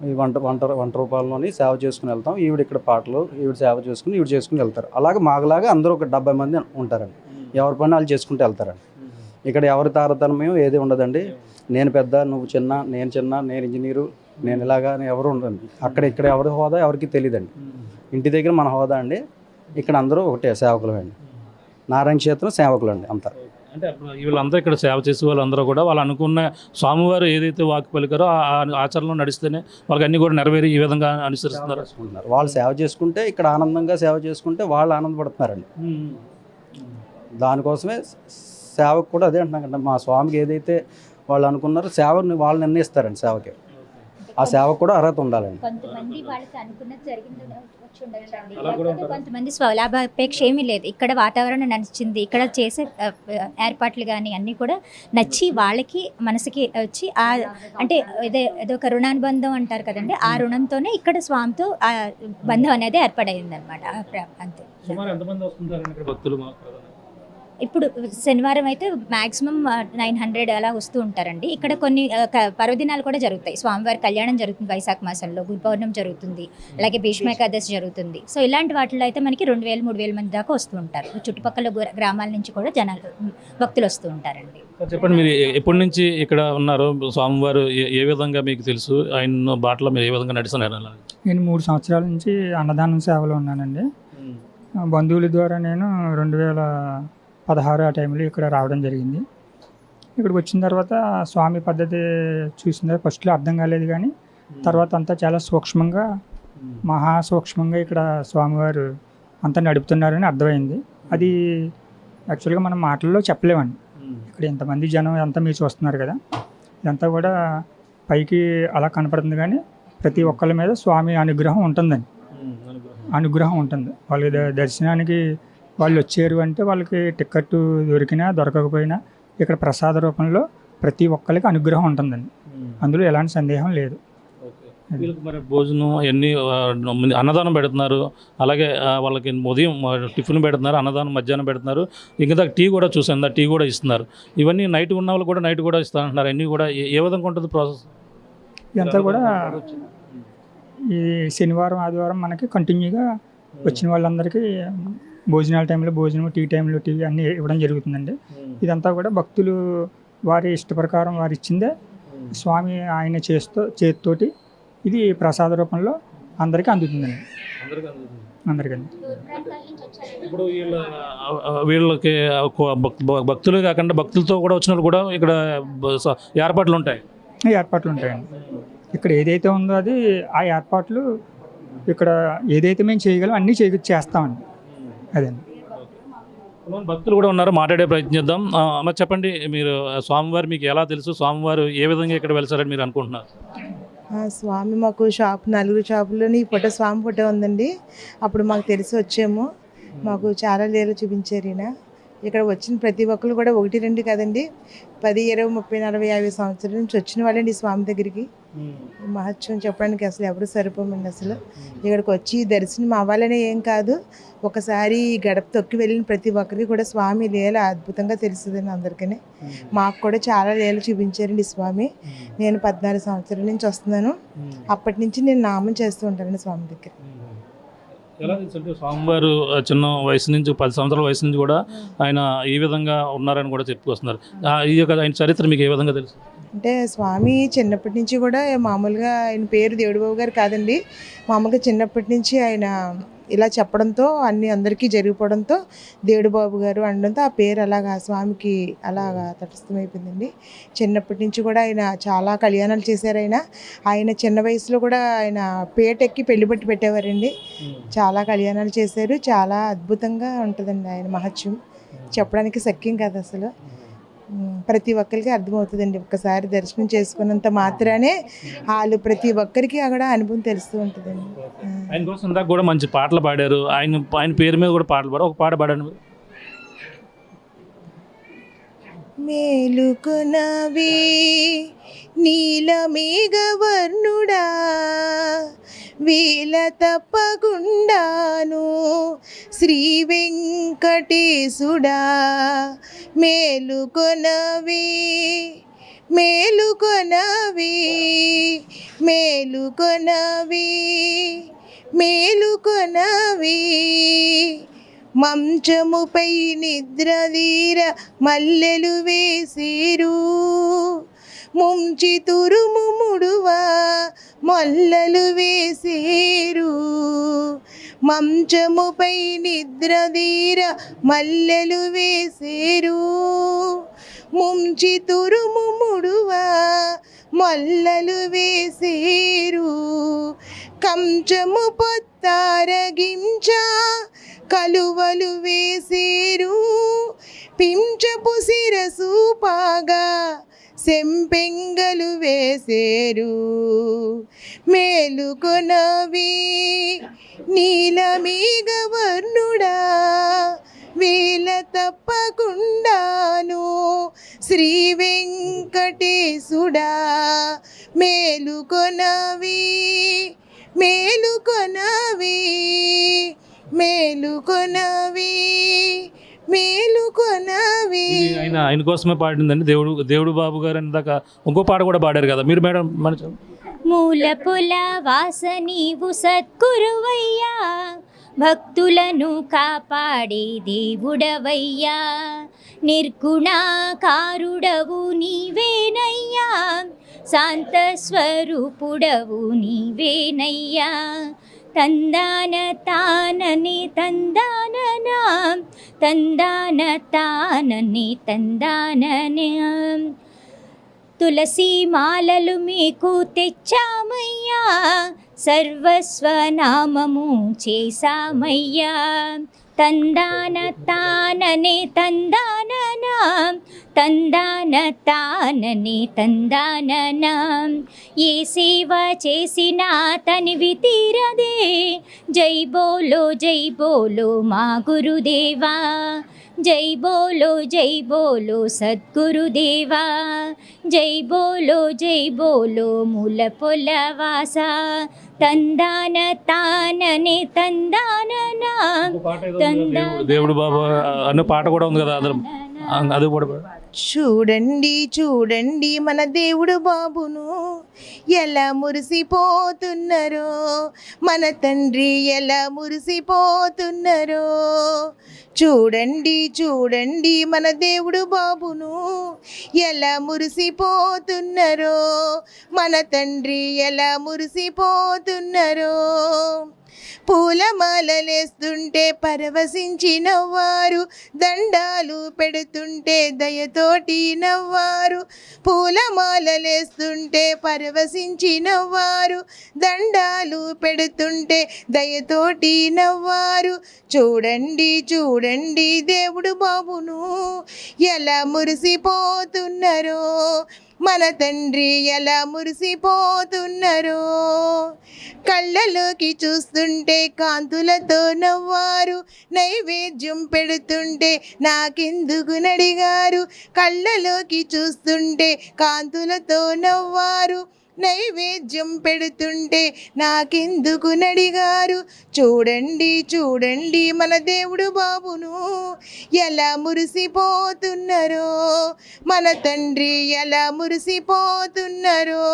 ఈ వంట రూపాయల్లోని సేవ చేసుకుని వెళ్తాం. ఈవిడ ఇక్కడ పాటలు, ఈవిడ సేవ చేసుకుని ఈవిడ చేసుకుని వెళ్తారు. అలాగే మాకులాగా అందరూ ఒక 70 మంది ఉంటారండి. ఎవరి పని వాళ్ళు చేసుకుంటూ వెళ్తారండి. ఇక్కడ ఎవరి తారతమ్యం ఏది ఉండదండి. నేను పెద్ద, నువ్వు చిన్న, నేను చిన్న, నేను ఇంజనీరు, నేను ఇలాగా ఎవరు ఉండదండి. ఇక్కడ ఎవరి హోదా ఎవరికి తెలియదండి. ఇంటి దగ్గర మన హోదా అండి. ఇక్కడ అందరూ ఒకటే సేవకులు అండి. నారాయణ క్షేత్రం సేవకులు అండి అంతా. అంటే వీళ్ళందరూ ఇక్కడ సేవ చేసే వాళ్ళందరూ కూడా వాళ్ళు అనుకున్న స్వామివారు ఏదైతే వాక్కు పలికారో ఆ ఆచరణలో నడిస్తేనే వాళ్ళకి అన్ని కూడా నెరవేరి ఈ విధంగా అనుసరిస్తున్నారు. వాళ్ళు సేవ చేసుకుంటే, ఇక్కడ ఆనందంగా సేవ చేసుకుంటే వాళ్ళు ఆనందపడుతున్నారండి. దానికోసమే సేవకు కూడా అదే అంటున్నాం కదా, మా స్వామికి ఏదైతే వాళ్ళు అనుకున్నారో సేవని వాళ్ళు నిర్ణయిస్తారండి. సేవకి ఆ సేవకు కూడా అర్హత ఉండాలండి. కొంతమంది వాళ్ళకి అనుకున్నది జరిగింది వచ్చి ఉండొచ్చండి, లేకపోతే కొంతమంది స్వలాభాపేక్ష ఏమీ లేదు. ఇక్కడ వాతావరణం నచ్చింది, ఇక్కడ చేసే ఏర్పాట్లు కానీ అన్నీ కూడా నచ్చి వాళ్ళకి మనసుకి వచ్చి అంటే ఏదో ఒక రుణానుబంధం అంటారు కదండి, ఆ రుణంతోనే ఇక్కడ స్వామితో ఆ బంధం అనేది ఏర్పడైంది అనమాట. అంతే. సుమారు ఎంతమంది వస్తుంటారండి ఇక్కడ భక్తులు? ఇప్పుడు శనివారం అయితే మ్యాక్సిమం 900 అలా వస్తూ ఉంటారండి. ఇక్కడ కొన్ని పర్వదినాలు కూడా జరుగుతాయి. స్వామివారి కళ్యాణం జరుగుతుంది వైశాఖ మాసంలో, గురు పౌర్ణమి జరుగుతుంది, అలాగే భీష్మ ఏకాదశి జరుగుతుంది. సో ఇలాంటి వాటిలో అయితే మనకి 2000-3000 మంది దాకా వస్తూ ఉంటారు. చుట్టుపక్కల గ్రామాల నుంచి కూడా భక్తులు వస్తూ ఉంటారండి. చెప్పండి, మీరు ఎప్పటి నుంచి ఇక్కడ ఉన్నారు? స్వామివారు ఏ విధంగా మీకు తెలుసు? ఆయన బాటలో మీరు ఏ విధంగా నడుస్తున్నారు? నేను 3 సంవత్సరాల నుంచి అన్నదానం సేవలో ఉన్నానండి. బంధువుల ద్వారా నేను 2016 ఆ టైంలో ఇక్కడ రావడం జరిగింది. ఇక్కడికి వచ్చిన తర్వాత స్వామి పద్ధతి చూసిన ఫస్ట్లో అర్థం కాలేదు, కానీ తర్వాత అంతా చాలా సూక్ష్మంగా, మహా సూక్ష్మంగా ఇక్కడ స్వామివారు అంతా నడుపుతున్నారని అర్థమైంది. అది యాక్చువల్గా మనం మాటల్లో చెప్పలేమండి. ఇక్కడ ఎంతమంది జనం అంతా మీరు చూస్తున్నారు కదా, ఇదంతా కూడా పైకి అలా కనపడుతుంది, కానీ ప్రతి ఒక్కరి మీద స్వామి అనుగ్రహం ఉంటుందండి. అనుగ్రహం ఉంటుంది. వాళ్ళకి దర్శనానికి వాళ్ళు వచ్చారు అంటే వాళ్ళకి టికెట్ దొరికినా దొరకకపోయినా ఇక్కడ ప్రసాద రూపంలో ప్రతి ఒక్కరికి అనుగ్రహం ఉంటుందండి. అందులో ఎలాంటి సందేహం లేదు. వీళ్ళకి మరి భోజనం అవన్నీ అన్నదానం పెడుతున్నారు, అలాగే వాళ్ళకి ఉదయం టిఫిన్ పెడుతున్నారు, అన్నదానం మధ్యాహ్నం పెడుతున్నారు, ఇంకా టీ కూడా చూసాను, టీ కూడా ఇస్తున్నారు. ఇవన్నీ నైట్ ఉన్న వాళ్ళు కూడా నైట్ కూడా ఇస్తానంటున్నారు. అన్నీ కూడా ఏ విధంగా ఉంటుంది ప్రాసెస్? ఇదంతా కూడా ఈ శనివారం ఆదివారం మనకి కంటిన్యూగా వచ్చిన వాళ్ళందరికీ భోజనాల టైంలో భోజనం, టీ టైంలో టీ అన్నీ ఇవ్వడం జరుగుతుందండి. ఇదంతా కూడా భక్తులు వారి ఇష్ట ప్రకారం వారు ఇచ్చిందే స్వామి ఆయన చేతితోటి ఇది ప్రసాద రూపంలో అందరికీ అందుతుందండి. అందరికీ. ఇప్పుడు వీళ్ళకి భక్తులు కాకుండా భక్తులతో కూడా వచ్చిన వాళ్ళు కూడా ఇక్కడ ఏర్పాట్లు ఉంటాయి. ఏర్పాట్లు ఉంటాయండి. ఇక్కడ ఏదైతే ఉందో అది ఆ ఏర్పాట్లు ఇక్కడ ఏదైతే మేము చేయగలం అన్నీ చేస్తామండి. అదండి. కొంతమంది భక్తులు కూడా ఉన్నారు, మాట్లాడే ప్రయత్నిద్దాం. అమ్మ చెప్పండి, మీరు స్వామివారు మీకు ఎలా తెలుసు, స్వామివారు ఏ విధంగా ఇక్కడ వెళ్తారని మీరు అనుకుంటున్నారు? స్వామి మాకు షాప్ 4 షాపుల్లోని ఫోటో స్వామి ఫోటో ఉందండి. అప్పుడు మాకు తెలిసి వచ్చాము. మాకు చాలా లీలలు చూపించారు ఈయన. ఇక్కడ వచ్చిన ప్రతి ఒక్కరు కూడా 1, 2 కదండి, 10, 20, 30, 40, 50 సంవత్సరాల నుంచి వచ్చిన వాళ్ళండి ఈ స్వామి దగ్గరికి. మహత్యం చెప్పడానికి అసలు ఎవరు సరిపోమండి. అసలు ఇక్కడికి వచ్చి దర్శనం అవ్వాలనే ఏం కాదు, ఒకసారి గడప తొక్కి వెళ్ళిన ప్రతి ఒక్కరికి కూడా స్వామి లీల అద్భుతంగా తెలుస్తుందండి అందరికీ. మాకు కూడా చాలా లీలలు చూపించారండి స్వామి. నేను 14 సంవత్సరాల నుంచి వస్తున్నాను. అప్పటి నుంచి నేను నామం చేస్తూ ఉంటానండి స్వామి దగ్గర. ఎలా తెలుసు అంటే స్వామివారు చిన్న వయసు నుంచి 10 సంవత్సరాల వయసు నుంచి కూడా ఆయన ఈ విధంగా ఉన్నారని కూడా చెప్పుకొస్తున్నారు. ఈ యొక్క ఆయన చరిత్ర మీకు ఏ విధంగా తెలుసు? అంటే స్వామి చిన్నప్పటి నుంచి కూడా మామూలుగా ఆయన పేరు దేవుడు బాబు గారు కాదండి. మామూలుగా చిన్నప్పటి నుంచి ఆయన ఇలా చెప్పడంతో అందరికీ జరిగిపోవడంతో దేవుడు బాబు గారు అనడంతో ఆ పేరు అలాగా స్వామికి అలాగా తటస్థమైపోయిందండి. చిన్నప్పటి నుంచి కూడా ఆయన చాలా కళ్యాణాలు చేశారు. ఆయన చిన్న వయసులో కూడా ఆయన పేటెక్కి పెళ్లి బట్టి పెట్టేవారండి. చాలా కళ్యాణాలు చేశారు. చాలా అద్భుతంగా ఉంటుందండి ఆయన మహత్యం, చెప్పడానికి సఖ్యం కాదు అసలు. ప్రతి ఒక్కరికి అర్థమవుతుందండి. ఒక్కసారి దర్శనం చేసుకున్నంత మాత్రానే వాళ్ళు ప్రతి ఒక్కరికి అక్కడ అనుభవం తెలుస్తూ ఉంటుందండి. ఆయన కోసం ఇందాక కూడా మంచి పాటలు పాడారు, ఆయన పేరు మీద కూడా పాటలు పాడారు. ఒక పాట పాడండి. మేలుకొనవే నీలమేఘవర్ణుడా, వేల తప్పకుండాను శ్రీ వెంకటేశుడా. మేలుకొనవే మేలుకొనవే మేలుకొనవే మేలుకొనవే. మంచముపై నిద్రదీర మల్లెలు వేసేరు, ముంచి తురుముముడువా మొల్లలు వేసేరు. మంచముపై నిద్రదీర మల్లెలు వేసేరు, ముంచి తురుముముడువా మొల్లలు వేసేరు. కంచము పొత్తారగించ కలువలు వేసేరు, పించపు శిరసు పాగా సెంపెంగలు వేసేరు. మేలుకొనవే నీలమేఘవర్ణుడా, వేల తప్పకుండాను శ్రీ వెంకటేశుడా. మేలుకొనవే మేలుకొనవే మేలుకొనవే మేలుకొనవే. ఆయన కోసమే పాడిందండి దేవుడు బాబు గారు అని దాకా ఇంకో పాట కూడా పాడారు కదా మీరు మేడం. మూలపుల వాస నీవు సద్గురువయ్యా, భక్తులను కాపాడే దేవుడవయ్యా. నిర్గుణాకారుడవు నీవేనయ్యా, శాంత స్వరూపుడవు నీవేనయ్యా. తందాన తానని తందాననా, తందాన తానని తందాననే. తులసి మాలలు మీకు తెచ్చామయ్యా, సర్వస్వనామము చేశామయ్యా. తందాన తాననే తందాననా, తందాన తాననే తందాననా. ఏ సేవ చేసినా తనివి తీరదే, జై బోలో మా గురుదేవా. జై బోలో సద్గురుదేవా. జై బోలో మూల పొలవాస. తందాన తాననే తందాననా. దేవుడు బాబా అన్న పాట కూడా ఉంది కదా, అది కూడా చూడండి చూడండి మన దేవుడు బాబును ఎలా మురిసిపోతున్నారో, మన తండ్రి ఎలా మురిసిపోతున్నారో. చూడండి చూడండి మన దేవుడు బాబును ఎలా మురిసిపోతున్నారో, మన తండ్రి ఎలా మురిసిపోతున్నారో. పూలమాలలేస్తుంటే పరవశించిన వారు, దండాలు పెడుతుంటే దయతో దయతోటి నవ్వారు, పూలమాలలేస్తుంటే పరవశించి నవ్వారు, దండాలు పెడుతుంటే దయతోటి నవ్వారు. చూడండి చూడండి దేవుడు బాబును ఎలా మురిసిపోతున్నారో, మన తండ్రి ఎలా మురిసిపోతున్నారో. కళ్ళలోకి చూస్తుంటే కాంతులతో నవ్వారు, నైవేద్యం పెడుతుంటే నాకెందుకు నడిగారు. కళ్ళలోకి చూస్తుంటే కాంతులతో నవ్వారు, నైవేద్యం పెడుతుంటే నాకెందుకు నడిగారు. చూడండి చూడండి మన దేవుడు బాబును ఎలా మురిసిపోతున్నారో, మన తండ్రి ఎలా మురిసిపోతున్నారో.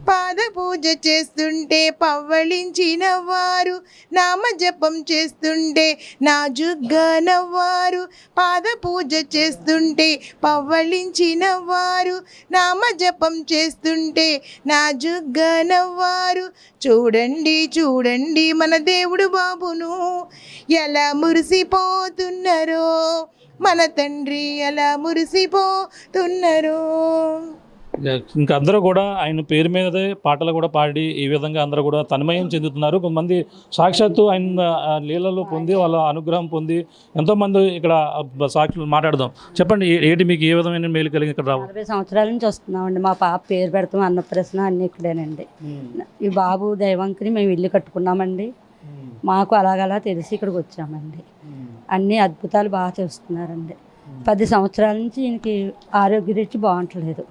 పాద పూజ చేస్తుంటే పవ్వళించి నవ్వారు, నామజపం చేస్తుంటే నాజుగ్గా నవ్వారు. పాద పూజ చేస్తుంటే పవ్వళించి నవ్వారు, నామజపం చేస్తుంటే నాజుగ్గా నవ్వారు. చూడండి చూడండి మన దేవుడు బాబును ఎలా మురిసిపోతున్నారో, మన తండ్రి ఎలా మురిసిపోతున్నారో. ఇంకా అందరూ కూడా ఆయన పేరు మీదే పాటలు కూడా పాడి ఈ విధంగా అందరూ కూడా తన్మయం చెందుతున్నారు. కొంతమంది సాక్షాత్తు ఆయన లీలలు పొంది వాళ్ళ అనుగ్రహం పొంది ఎంతోమంది ఇక్కడ సాక్షులు మాట్లాడదాం. చెప్పండి, ఏంటి మీకు ఏ విధమైన మేలు కలిగి ఇక్కడ రావు? 40 సంవత్సరాల నుంచి వస్తున్నామండి. మా పాప పేరు పెడతాం, అన్నప్రసన్న అన్నీ ఇక్కడేనండి. ఈ బాబు దైవంకుని మేము ఇల్లు కట్టుకున్నామండి. మాకు అలాగలా తెలిసి ఇక్కడికి వచ్చామండి. అన్ని అద్భుతాలు బాగా చేస్తున్నారండి. 10 సంవత్సరాల నుంచి ఈయనకి ఆరోగ్య రీతి బాగుంటలేదు.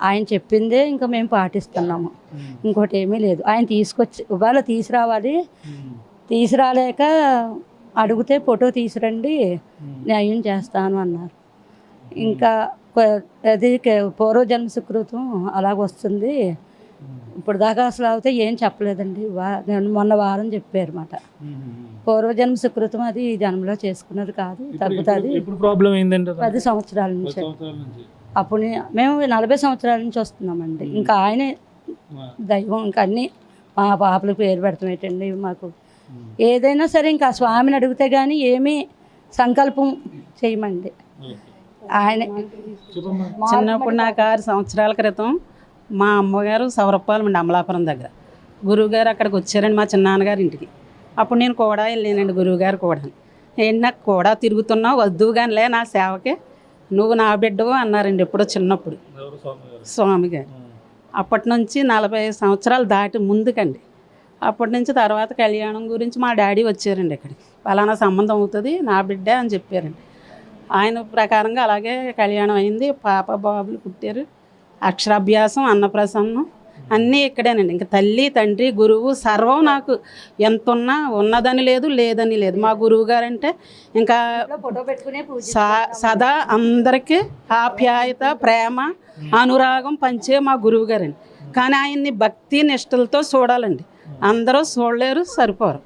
ఆయన చెప్పిందే ఇంకా మేము పాటిస్తున్నాము, ఇంకోటి ఏమీ లేదు. ఆయన తీసుకొచ్చి ఇవాళ తీసుకురావాలి, తీసుకురాలేక అడిగితే ఫోటో తీసురండి న్యాయం చేస్తాను అన్నారు. ఇంకా అది పూర్వజన్మ సుకృతం అలాగ వస్తుంది. ఇప్పుడు దాకా అసలు అయితే ఏం చెప్పలేదండి. మొన్న వారం చెప్పారు మాట, పూర్వజన్మ సుకృతం అది ఈ జన్మలో చేసుకున్నది కాదు, తగ్గుతుంది. 10 సంవత్సరాల నుంచి. అప్పుడు మేము 40 సంవత్సరాల నుంచి వస్తున్నామండి. ఇంకా ఆయనే దైవం. ఇంకా అన్నీ మా పాపలకు పేరు పెడతామేటండి. మాకు ఏదైనా సరే ఇంకా స్వామిని అడిగితే కానీ ఏమీ సంకల్పం చేయమండి. ఆయన చిన్నప్పుడు నాకు 6 సంవత్సరాల క్రితం మా అమ్మగారు సౌరప్పాలు అండి అమలాపురం దగ్గర. గురువుగారు అక్కడికి వచ్చారండి మా చిన్నాన్నగారి ఇంటికి. అప్పుడు నేను కూడా వెళ్ళానండి గురువుగారు కూడా. ఏంటి నాకు కూడా తిరుగుతున్నావు, వద్దు కానిలే నా సేవకే, నువ్వు నా బిడ్డవు అన్నారండి ఎప్పుడో చిన్నప్పుడు స్వామి గారు. అప్పటి నుంచి 40 సంవత్సరాలు దాటి ముందుకండి. అప్పటి నుంచి తర్వాత కళ్యాణం గురించి మా డాడీ వచ్చారండి ఇక్కడికి. పలానా సంబంధం అవుతుంది, నా బిడ్డ అని చెప్పారండి. ఆయన ప్రకారంగా అలాగే కళ్యాణం అయింది. పాప బాబులు పుట్టారు. అక్షరాభ్యాసం, అన్నప్రసన్నం అన్నీ ఇక్కడేనండి. ఇంకా తల్లి తండ్రి గురువు సర్వం నాకు ఎంత ఉన్నా ఉన్నదని లేదు లేదని లేదు. మా గురువు గారంటే ఇంకా సదా అందరికీ ఆప్యాయత, ప్రేమ, అనురాగం పంచే మా గురువు గారండి. కానీ ఆయన్ని భక్తి నిష్టలతో చూడాలండి. అందరూ చూడలేరు, సరిపోరు.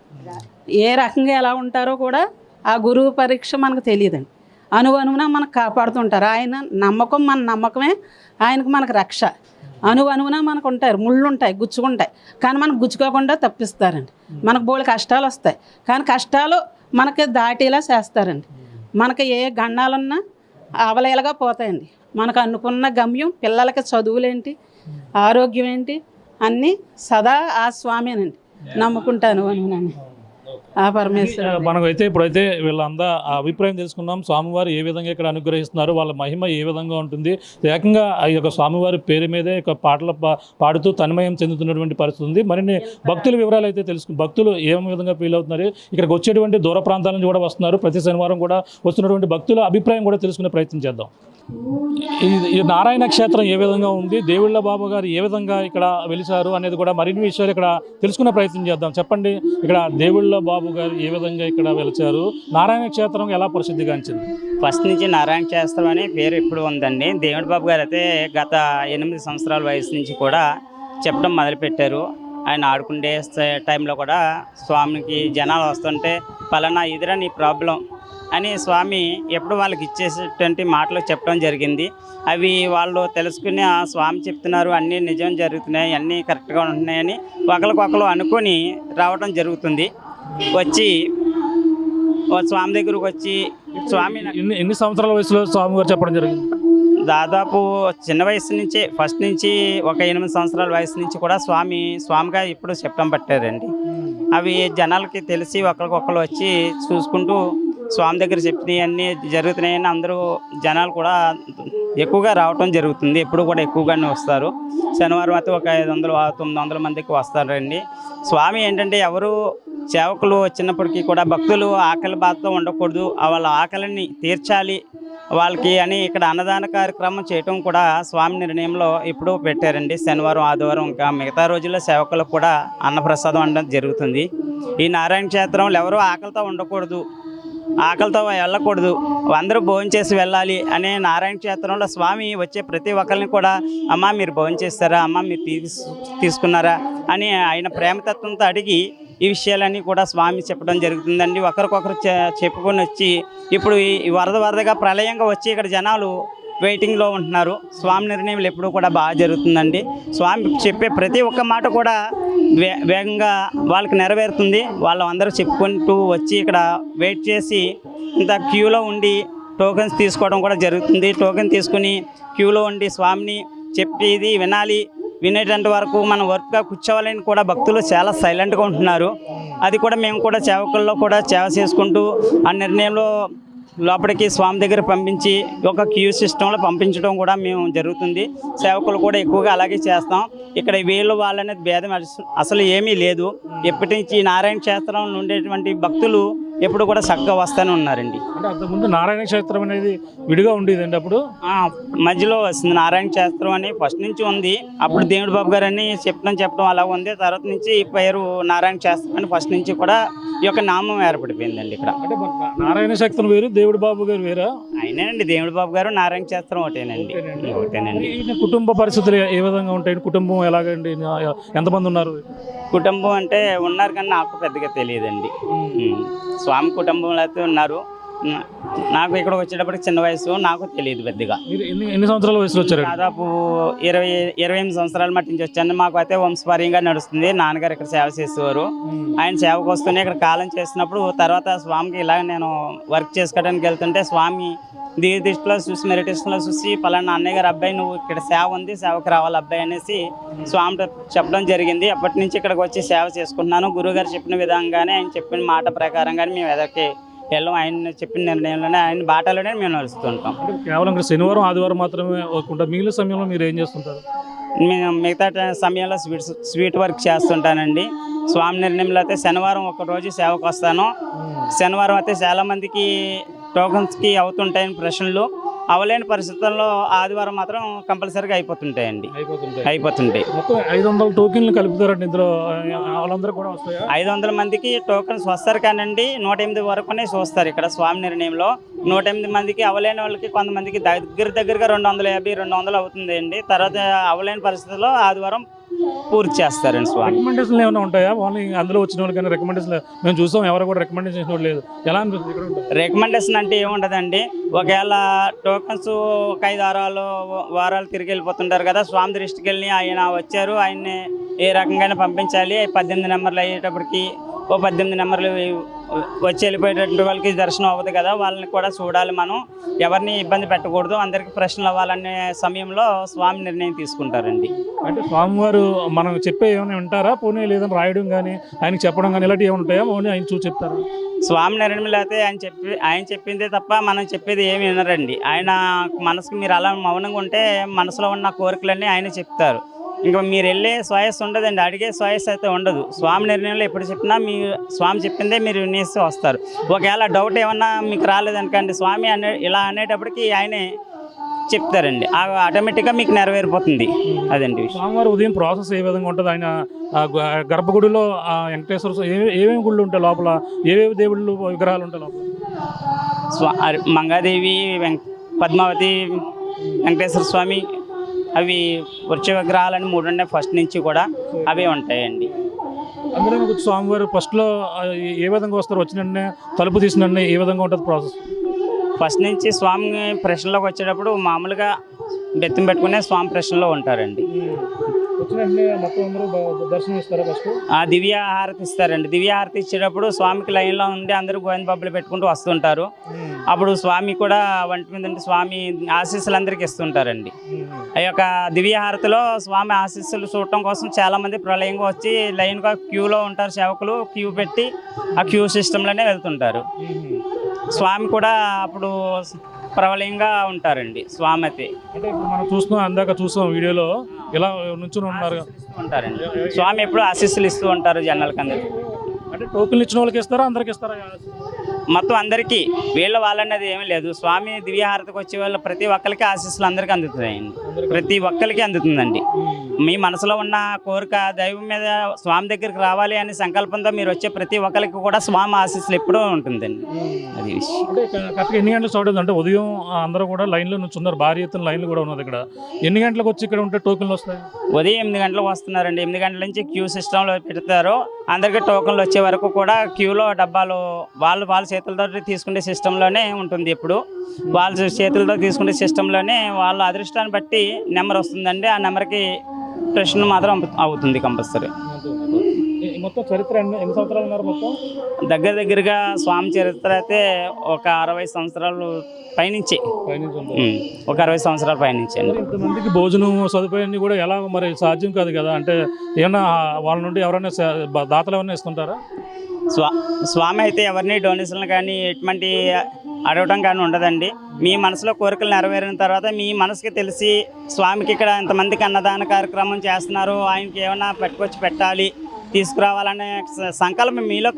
ఏ రకంగా ఎలా ఉంటారో కూడా ఆ గురువు పరీక్ష మనకు తెలియదండి. అనువనువున మనకు కాపాడుతుంటారు. ఆయన నమ్మకం మన నమ్మకమే ఆయనకు మనకు రక్ష. అనువనువున మనకు ఉంటారు, ముళ్ళు ఉంటాయి, గుచ్చుకుంటాయి, కానీ మనకు గుచ్చుకోకుండా తప్పిస్తారండి. మనకు బోలెడు కష్టాలు వస్తాయి, కానీ కష్టాలు మనకి దాటేలా చేస్తారండి. మనకి ఏ గండాలున్నా అవలేలాగా పోతాయండి. మనకు అనుకున్న గమ్యం, పిల్లలకి చదువులేంటి, ఆరోగ్యం ఏంటి, అన్నీ సదా ఆ స్వామేనండి నమ్ముకుంటాను అనుకున్నాను. ఆ పరమేశ్వరుడు మనకైతే ఇప్పుడైతే వీళ్ళందా ఆ అభిప్రాయం తెలుసుకున్నాం. స్వామివారు ఏ విధంగా ఇక్కడ అనుగ్రహిస్తున్నారు, వాళ్ళ మహిమ ఏ విధంగా ఉంటుంది. ఏకంగా ఈ యొక్క స్వామివారి పేరు మీదే ఒక పాటలు పాడుతూ తన్మయం చెందుతున్నటువంటి పరిస్థితి ఉంది. మరిన్ని భక్తుల వివరాలు అయితే భక్తులు ఏ విధంగా ఫీల్ అవుతున్నారు, ఇక్కడికి వచ్చేటువంటి దూర ప్రాంతాల నుంచి కూడా వస్తున్నారు. ప్రతి శనివారం కూడా వస్తున్నటువంటి భక్తుల అభిప్రాయం కూడా తెలుసుకునే ప్రయత్నం చేద్దాం. ఈ నారాయణ క్షేత్రం ఏ విధంగా ఉంది, దేవుళ్ళ బాబు గారు ఏ విధంగా ఇక్కడ వెలిసారు అనేది కూడా మరిన్ని విషయాలు ఇక్కడ తెలుసుకునే ప్రయత్నం చేద్దాం. చెప్పండి, ఇక్కడ దేవుళ్ళ బాబు గారు ఏ విధంగా ఇక్కడ వెలిచారు, నారాయణ క్షేత్రం ఎలా ప్రసిద్ధిగాంచింది? ఫస్ట్ నుంచి నారాయణ క్షేత్రం అనే పేరు ఎప్పుడు ఉందండి. దేవుడి బాబు గారు అయితే గత 8 సంవత్సరాల వయసు నుంచి కూడా చెప్పడం మొదలుపెట్టారు. ఆయన ఆడుకుండే టైంలో కూడా స్వామికి జనాలు వస్తుంటే పలానా ఇదిరా నీ ప్రాబ్లం అని స్వామి ఎప్పుడు వాళ్ళకి ఇచ్చేసేటువంటి మాటలు చెప్పడం జరిగింది. అవి వాళ్ళు తెలుసుకుని ఆ స్వామి చెప్తున్నారు, అన్నీ నిజం జరుగుతున్నాయి, అన్నీ కరెక్ట్గా ఉంటున్నాయని ఒకరికొకరు అనుకొని రావడం జరుగుతుంది. వచ్చి స్వామి దగ్గరకు వచ్చి స్వామి ఎన్ని సంవత్సరాల వయసులో స్వామివారు చెప్పడం జరిగింది? దాదాపు చిన్న వయసు నుంచే ఫస్ట్ నుంచి ఒక 8 సంవత్సరాల వయసు నుంచి కూడా స్వామిగా ఇప్పుడు చెప్పడం పట్టారండి. అవి జనాలకి తెలిసి ఒకరికొకరు వచ్చి చూసుకుంటూ స్వామి దగ్గర చెప్పినవి అన్నీ జరుగుతున్నాయని అందరూ జనాలు కూడా ఎక్కువగా రావటం జరుగుతుంది. ఎప్పుడు కూడా ఎక్కువగానే వస్తారు. శనివారం అయితే ఒక 500-900 మందికి వస్తారండి. స్వామి ఏంటంటే ఎవరు సేవకులు వచ్చినప్పటికీ కూడా భక్తులు ఆకలి బాధతో ఉండకూడదు, వాళ్ళ ఆకలిని తీర్చాలి వాళ్ళకి అని ఇక్కడ అన్నదాన కార్యక్రమం చేయటం కూడా స్వామి నిర్ణయంలో ఇప్పుడు పెట్టారండి. శనివారం, ఆదివారం, ఇంకా మిగతా రోజుల్లో సేవకులకు కూడా అన్నప్రసాదం అనడం జరుగుతుంది. ఈ నారాయణ క్షేత్రంలో ఎవరూ ఆకలితో ఉండకూడదు, ఆకలితో వెళ్ళకూడదు, అందరూ భోజనం చేసి వెళ్ళాలి అనే నారాయణ క్షేత్రంలో స్వామి వచ్చే ప్రతి ఒక్కరిని కూడా అమ్మ మీరు భోజనం చేస్తారా, అమ్మ మీరు తీసుకున్నారా అని ఆయన ప్రేమతత్వంతో అడిగి ఈ విషయాలన్నీ కూడా స్వామి చెప్పడం జరుగుతుందండి. ఒకరికొకరు చెప్పుకొని వచ్చి ఇప్పుడు ఈ వరదగా ప్రళయంగా వచ్చి ఇక్కడ జనాలు వెయిటింగ్లో ఉంటున్నారు. స్వామి నిర్ణయాలు ఎప్పుడు కూడా బాగా జరుగుతుందండి. స్వామి చెప్పే ప్రతి ఒక్క మాట కూడా వేగంగా వాళ్ళకి నెరవేరుతుంది. వాళ్ళందరూ చెప్పుకుంటూ వచ్చి ఇక్కడ వెయిట్ చేసి ఇంత క్యూలో ఉండి టోకెన్స్ తీసుకోవడం కూడా జరుగుతుంది. టోకెన్ తీసుకుని క్యూలో ఉండి స్వామిని చెప్పేది వినేటంత వరకు మనం వర్క్గా కూర్చోవాలని కూడా భక్తులు చాలా సైలెంట్గా ఉంటున్నారు. అది కూడా మేము కూడా సేవకుల్లో కూడా సేవ చేసుకుంటూ ఆ నిర్ణయంలో లోపలికి స్వామి దగ్గర పంపించి ఒక క్యూ సిస్టంలో పంపించడం కూడా మేము జరుగుతుంది. సేవకులు కూడా ఎక్కువగా అలాగే చేస్తాం. ఇక్కడ వీళ్ళు వాళ్ళనేది భేదం అసలు ఏమీ లేదు. ఎప్పటి నుంచి నారాయణ క్షేత్రంలో ఉండేటువంటి భక్తులు ఎప్పుడు కూడా చక్కగా వస్తూనే ఉన్నారండి. అంటే అంతకుముందు నారాయణ క్షేత్రం అనేది విడిగా ఉండేదండి. అప్పుడు మధ్యలో వస్తుంది నారాయణ క్షేత్రం అని ఫస్ట్ నుంచి ఉంది. అప్పుడు దేవుడు బాబు గారు అని చెప్పడం అలా ఉంది. తర్వాత నుంచి ఈ పేరు నారాయణ క్షేత్రం అని ఫస్ట్ నుంచి కూడా ఈ యొక్క నామం ఏర్పడిపోయిందండి. ఇక్కడ అంటే నారాయణ క్షేత్రం వేరు, దేవుడు బాబు గారు వేరా? అయినండి, దేవుడు బాబు గారు నారాయణ క్షేత్రం ఒకటేనండి. కుటుంబ పరిస్థితులు ఏ విధంగా ఉంటాయి? కుటుంబం ఎలాగండి? ఎంతమంది ఉన్నారు? కుటుంబం అంటే ఉన్నారు కానీ నాకు పెద్దగా తెలియదండి. స్వామి కుటుంబంలో అయితే ఉన్నారు. నాకు ఇక్కడికి వచ్చేటప్పటికి చిన్న వయసు, నాకు తెలియదు పెద్దగా. ఎన్ని సంవత్సరాల వయసులో వచ్చారు? దాదాపు 28 సంవత్సరాల మట్టి నుంచి వచ్చాను. మాకు అయితే వంశపార్యంగా నడుస్తుంది. నాన్నగారు ఇక్కడ సేవ చేసేవారు. ఆయన సేవకు వస్తూనే ఇక్కడ కాలం చేసినప్పుడు తర్వాత స్వామికి ఇలాగ నేను వర్క్ చేసుకోవడానికి వెళ్తుంటే స్వామి దృష్టిలో చూసి మెడిటేషన్లో చూసి పలానా అన్నయ్య గారు అబ్బాయి నువ్వు ఇక్కడ సేవ ఉంది, సేవకు రావాలి అబ్బాయి అనేసి స్వామి చెప్పడం జరిగింది. అప్పటి నుంచి ఇక్కడికి వచ్చి సేవ చేసుకుంటున్నాను. గురువుగారు చెప్పిన విధంగానే ఆయన చెప్పిన మాట ప్రకారంగానే మేము ఎదరికి వెళ్ళాం. ఆయన చెప్పిన నిర్ణయంలోనే ఆయన బాటలోనే మేము నడుస్తుంటాం. కేవలం ఇక్కడ శనివారం, ఆదివారం మాత్రమే ఉంటాం. మిగిలిన సమయంలో మీరు ఏం చేస్తుంటారు? మేము మిగతా సమయంలో స్వీట్ వర్క్ చేస్తుంటానండి. స్వామి నిర్ణయంలో అయితే శనివారం ఒక రోజు సేవకు వస్తాను. శనివారం అయితే చాలామందికి టోకన్స్కి అవుతుంటాయని ప్రశ్నలు, అవలేని పరిస్థితుల్లో ఆదివారం మాత్రం కంపల్సరీగా అయిపోతుంటాయండి. అయిపోతుంటాయి. 500 టోకెన్లు కలుపుతారండి ఇందులో. వాళ్ళందరూ కూడా వస్తాయి. 500 మందికి టోకన్స్ వస్తారు కానండి 108 వరకునే చూస్తారు ఇక్కడ స్వామి నిర్ణయంలో. 108 మందికి అవలేని వాళ్ళకి కొంతమందికి దగ్గరగా 250-200 అవుతుంది అండి. తర్వాత అవలేని పరిస్థితుల్లో ఆదివారం పూర్తి చేస్తారండి స్వామి. రికమెండేషన్లు ఏమైనా ఉంటాయా? ఓన్లీ అందులో వచ్చిన వాళ్ళు కానీ రికమెండేషన్ మేము చూసాం, ఎవరు కూడా రికమెండేషన్ చేసిన లేదు. ఎలా అనిపిస్తుంది? రికమెండేషన్ అంటే ఏముండదండి. ఒకవేళ టోకన్స్ ఒక 5 వారాలు తిరిగి వెళ్ళిపోతుంటారు కదా, స్వామి దృష్టికి వెళ్ళి ఆయన వచ్చారు, ఆయన్ని ఏ రకంగా పంపించాలి, 18 నెంబర్లు అయ్యేటప్పటికి 18 నెంబర్లు వచ్చి వెళ్ళిపోయేటటువంటి వాళ్ళకి దర్శనం అవ్వదు కదా, వాళ్ళని కూడా చూడాలి మనం, ఎవరిని ఇబ్బంది పెట్టకూడదు, అందరికీ ప్రశ్నలు అవ్వాలనే సమయంలో స్వామి నిర్ణయం తీసుకుంటారండి. అంటే స్వామివారు మనం చెప్పే ఏమైనా వింటారా? పోనీ లేదని రాయడం కానీ ఆయనకి చెప్పడం కానీ ఇలాంటివి ఏమైనా ఉంటాయా? పోనీ ఆయన చూసి చెప్తారు. స్వామి నిర్ణయం అయితే ఆయన చెప్పిందే తప్ప మనం చెప్పేది ఏమి వినరండి. ఆయన మనసుకు మీరు అలా మౌనంగా ఉంటే మనసులో ఉన్న కోరికలన్నీ ఆయన చెప్తారు. ఇంకా మీరు వెళ్ళే ఛాయిస్ ఉండదండి, అడిగే ఛాయిస్ అయితే ఉండదు. స్వామి నిర్ణయంలో ఎప్పుడు చెప్పినా మీ స్వామి చెప్పిందే మీరు వినేసి వస్తారు. ఒకవేళ డౌట్ ఏమన్నా మీకు రాలేదనుకోండి, స్వామి ఇలా అనేటప్పటికి ఆయనే చెప్తారండి, ఆటోమేటిక్గా మీకు నెరవేరిపోతుంది. అదండి స్వామివారు ఉదయం ప్రాసెస్ ఏ విధంగా ఉంటుంది? ఆయన గర్భగుడిలో వెంకటేశ్వర ఏమేమి గుళ్ళు ఉంటాయి లోపల? ఏవేవి దేవుళ్ళు విగ్రహాలు ఉంటాయి లోపల? మంగాదేవి, పద్మావతి, వెంకటేశ్వర స్వామి, అవి వృక్ష విగ్రహాలని 3 ఉన్నాయి ఫస్ట్ నుంచి కూడా, అవే ఉంటాయండి. అందులో స్వామివారు ఫస్ట్లో ఏ విధంగా వస్తారు? వచ్చిన తలుపు తీసిన ఏ విధంగా ఉంటుంది ప్రాసెస్? ఫస్ట్ నుంచి స్వామి ప్రశ్నలోకి వచ్చేటప్పుడు మామూలుగా బెత్తం పెట్టుకునే స్వామి ప్రశ్నలో ఉంటారండి. వచ్చిన వెంటనే మొత్తం అందరూ దర్శనం ఇస్తారా ఫస్ట్? ఆ దివ్య హారతి ఇస్తారండి. దివ్య హారతి ఇచ్చేటప్పుడు స్వామికి లైన్లో ఉండి అందరూ గోవింద బొబ్బలు పెట్టుకుంటూ వస్తుంటారు. అప్పుడు స్వామి కూడా వంటి మీద ఉండి స్వామి ఆశీస్సులు అందరికీ ఇస్తుంటారండి. ఆ యొక్క దివ్య హారతిలో స్వామి ఆశీస్సులు చూడటం కోసం చాలామంది ప్రళయంగా వచ్చి లైన్గా క్యూలో ఉంటారు. సేవకులు క్యూ పెట్టి ఆ క్యూ సిస్టంలోనే వెళ్తుంటారు. స్వామి కూడా అప్పుడు ప్రబలంగా ఉంటారండి. స్వామి అయితే అంటే ఇప్పుడు మనం చూస్తున్నాం, అందాక చూస్తాం వీడియోలో ఇలా నుంచుని ఉన్నారు ఉంటారండి. స్వామి ఎప్పుడు ఆశీస్సులు ఇస్తూ ఉంటారు జనాలకి అందరికీ. అంటే టోకెన్లు ఇచ్చిన వాళ్ళకి ఇస్తారా, అందరికి ఇస్తారా? మొత్తం అందరికీ వీళ్ళ వాళ్ళనేది ఏమీ లేదు. స్వామి దివ్యహారతికి వచ్చే వాళ్ళు ప్రతి ఒక్కరికి ఆశీస్సులు అందరికీ అందుతున్నాయండి. ప్రతి ఒక్కరికి అందుతుందండి. మీ మనసులో ఉన్న కోరిక దైవం మీద స్వామి దగ్గరికి రావాలి అనే సంకల్పంతో మీరు వచ్చే ప్రతి ఒక్కరికి కూడా స్వామి ఆశీస్సులు ఎప్పుడూ ఉంటుందండి. అది విషయం. అంటే కరెక్ట్గా ఎన్ని గంటలకు స్టార్ట్ అవుతుంది? అంటే ఉదయం అందరూ కూడా లైన్లో నుంచి ఉన్నారు, భారీ ఎత్తున లైన్లు కూడా ఉన్నది. ఇక్కడ ఎన్ని గంటలకు వచ్చి ఇక్కడ ఉంటే టోకెన్లు వస్తాయి? ఉదయం 8 గంటలకు వస్తున్నారండి. 8 గంటల నుంచి క్యూ సిస్టంలో పెడతారు. అందరికీ టోకెన్లు వచ్చే వరకు కూడా క్యూలో డబ్బాలు వాళ్ళ చేతులతో తీసుకునే సిస్టంలోనే ఉంటుంది. ఎప్పుడు వాళ్ళ చేతులతో తీసుకునే సిస్టంలోనే వాళ్ళ అదృష్టాన్ని బట్టి నెంబర్ వస్తుందండి. ఆ నెంబర్కి ప్రశ్న మాత్రం అవుతుంది కంపల్సరీ. మొత్తం చరిత్ర ఎన్ని సంవత్సరాలు ఉన్నారు? మొత్తం దగ్గరగా స్వామి చరిత్ర అయితే ఒక 60 సంవత్సరాలు పైనుంచి, ఒక 60 సంవత్సరాల పైనుంచి అండి. ఇంతమందికి భోజనం సదుపాయాన్ని కూడా ఎలా మరి సాధ్యం కాదు కదా? అంటే ఏమన్నా వాళ్ళ నుండి ఎవరైనా దాతలు ఎవరైనా ఇస్తుంటారా? స్వామి అయితే ఎవరిని డొనేషన్లు కానీ ఎటువంటి అడగటం కానీ ఉండదండి. మీ మనసులో కోరికలు నెరవేరిన తర్వాత మీ మనసుకి తెలిసి స్వామికి ఇక్కడ ఇంతమందికి అన్నదాన కార్యక్రమం చేస్తున్నారు, ఆయనకి ఏమైనా పట్టుకొచ్చి పెట్టాలి తీసుకురావాలనే సంకల్పం మీలో